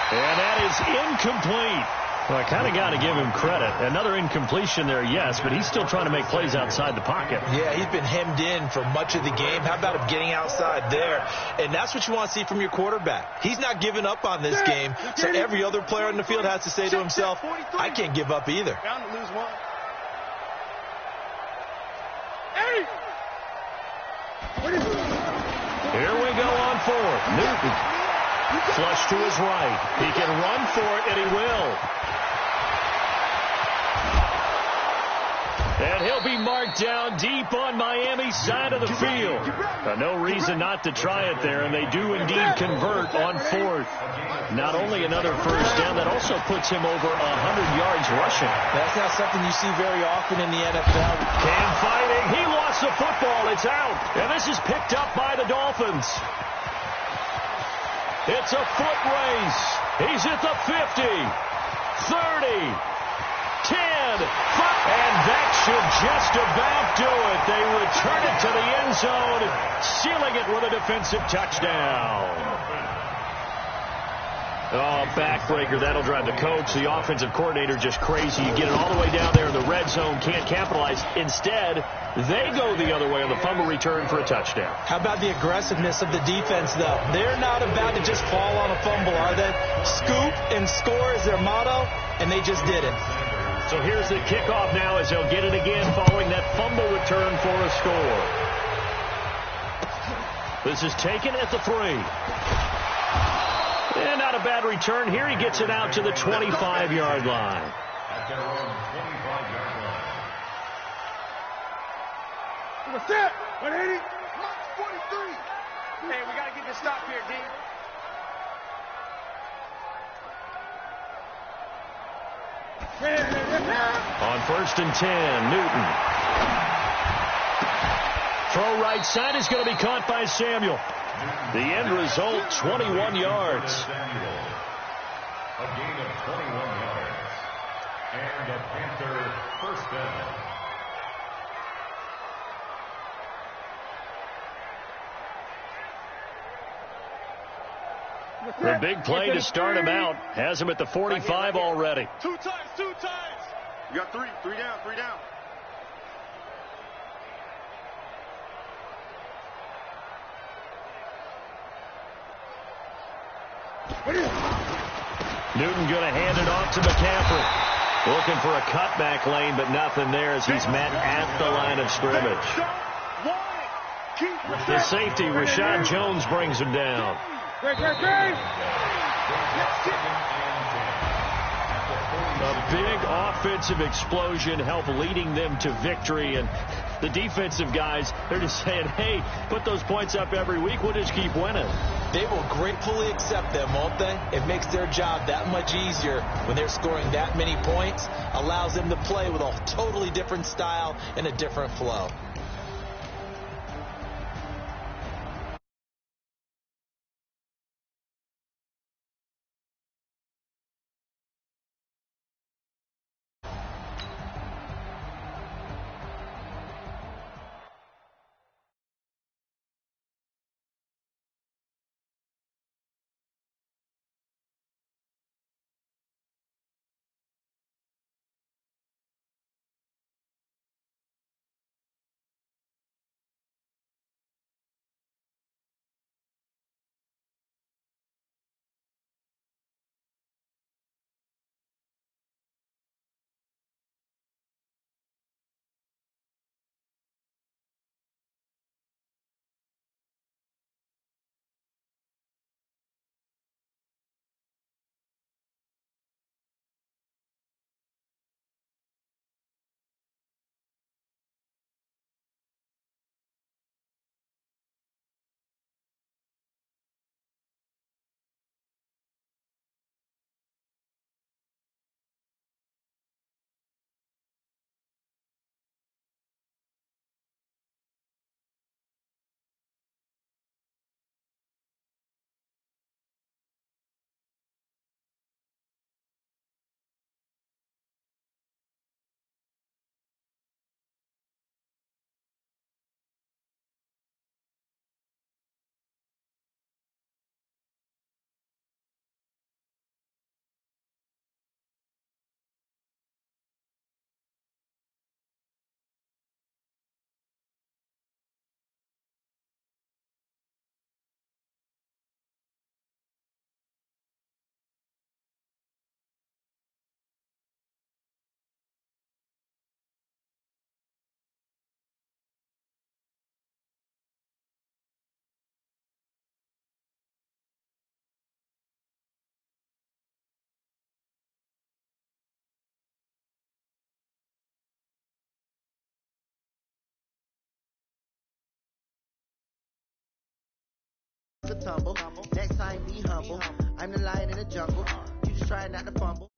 And that is incomplete. Well, I kind of got to give him credit. Another incompletion there, yes, but he's still trying to make plays outside the pocket. Yeah, he's been hemmed in for much of the game. How about him getting outside there? And that's what you want to see from your quarterback. He's not giving up on this game, so every other player on the field has to say to himself, I can't give up either. Bound to lose one. Here we go on 4th. Newton. Flush to his right. He can run for it, and he will. And he'll be marked down deep on Miami's side of the field. No reason not to try it there, and they do indeed convert on fourth. Not only another first down, that also puts him over 100 yards rushing. That's not something you see very often in the NFL. Cam fighting. He lost the football. It's out. And this is picked up by the Dolphins. It's a foot race. He's at the 50, 30, 10, 5, and that should just about do it. They return it to the end zone, sealing it with a defensive touchdown. Oh, backbreaker. That'll drive the coach, the offensive coordinator, just crazy. You get it all the way down there in the red zone, can't capitalize. Instead, they go the other way on the fumble return for a touchdown. How about the aggressiveness of the defense, though? They're not about to just fall on a fumble, are they? Scoop and score is their motto, and they just did it. So here's the kickoff now as they'll get it again following that fumble return for a score. This is taken at the 3. And not a bad return here. He gets it out to the 25-yard line. At their own 25-yard line. What's that? 180? Mark 43. Hey, we got to get this stop here, D. On 1st and 10, Newton. Throw right side is going to be caught by Samuel. The end result, 21 yards. A gain of 21 yards. And a Panther first down. The big play to start him out has him at the 45 already. 2 times, 2 times. You got 3 down, 3 down. Newton going to hand it off to McCaffrey. Looking for a cutback lane, but nothing there as he's met at the line of scrimmage. The safety, Rashad Jones, brings him down. A big offensive explosion helped leading them to victory, and the defensive guys, they're just saying, hey, put those points up every week, we'll just keep winning. They will gratefully accept them, won't they? It makes their job that much easier when they're scoring that many points, allows them to play with a totally different style and a different flow. took a tumble. Next time, be humble. I'm the lion in the jungle. You just try not to fumble.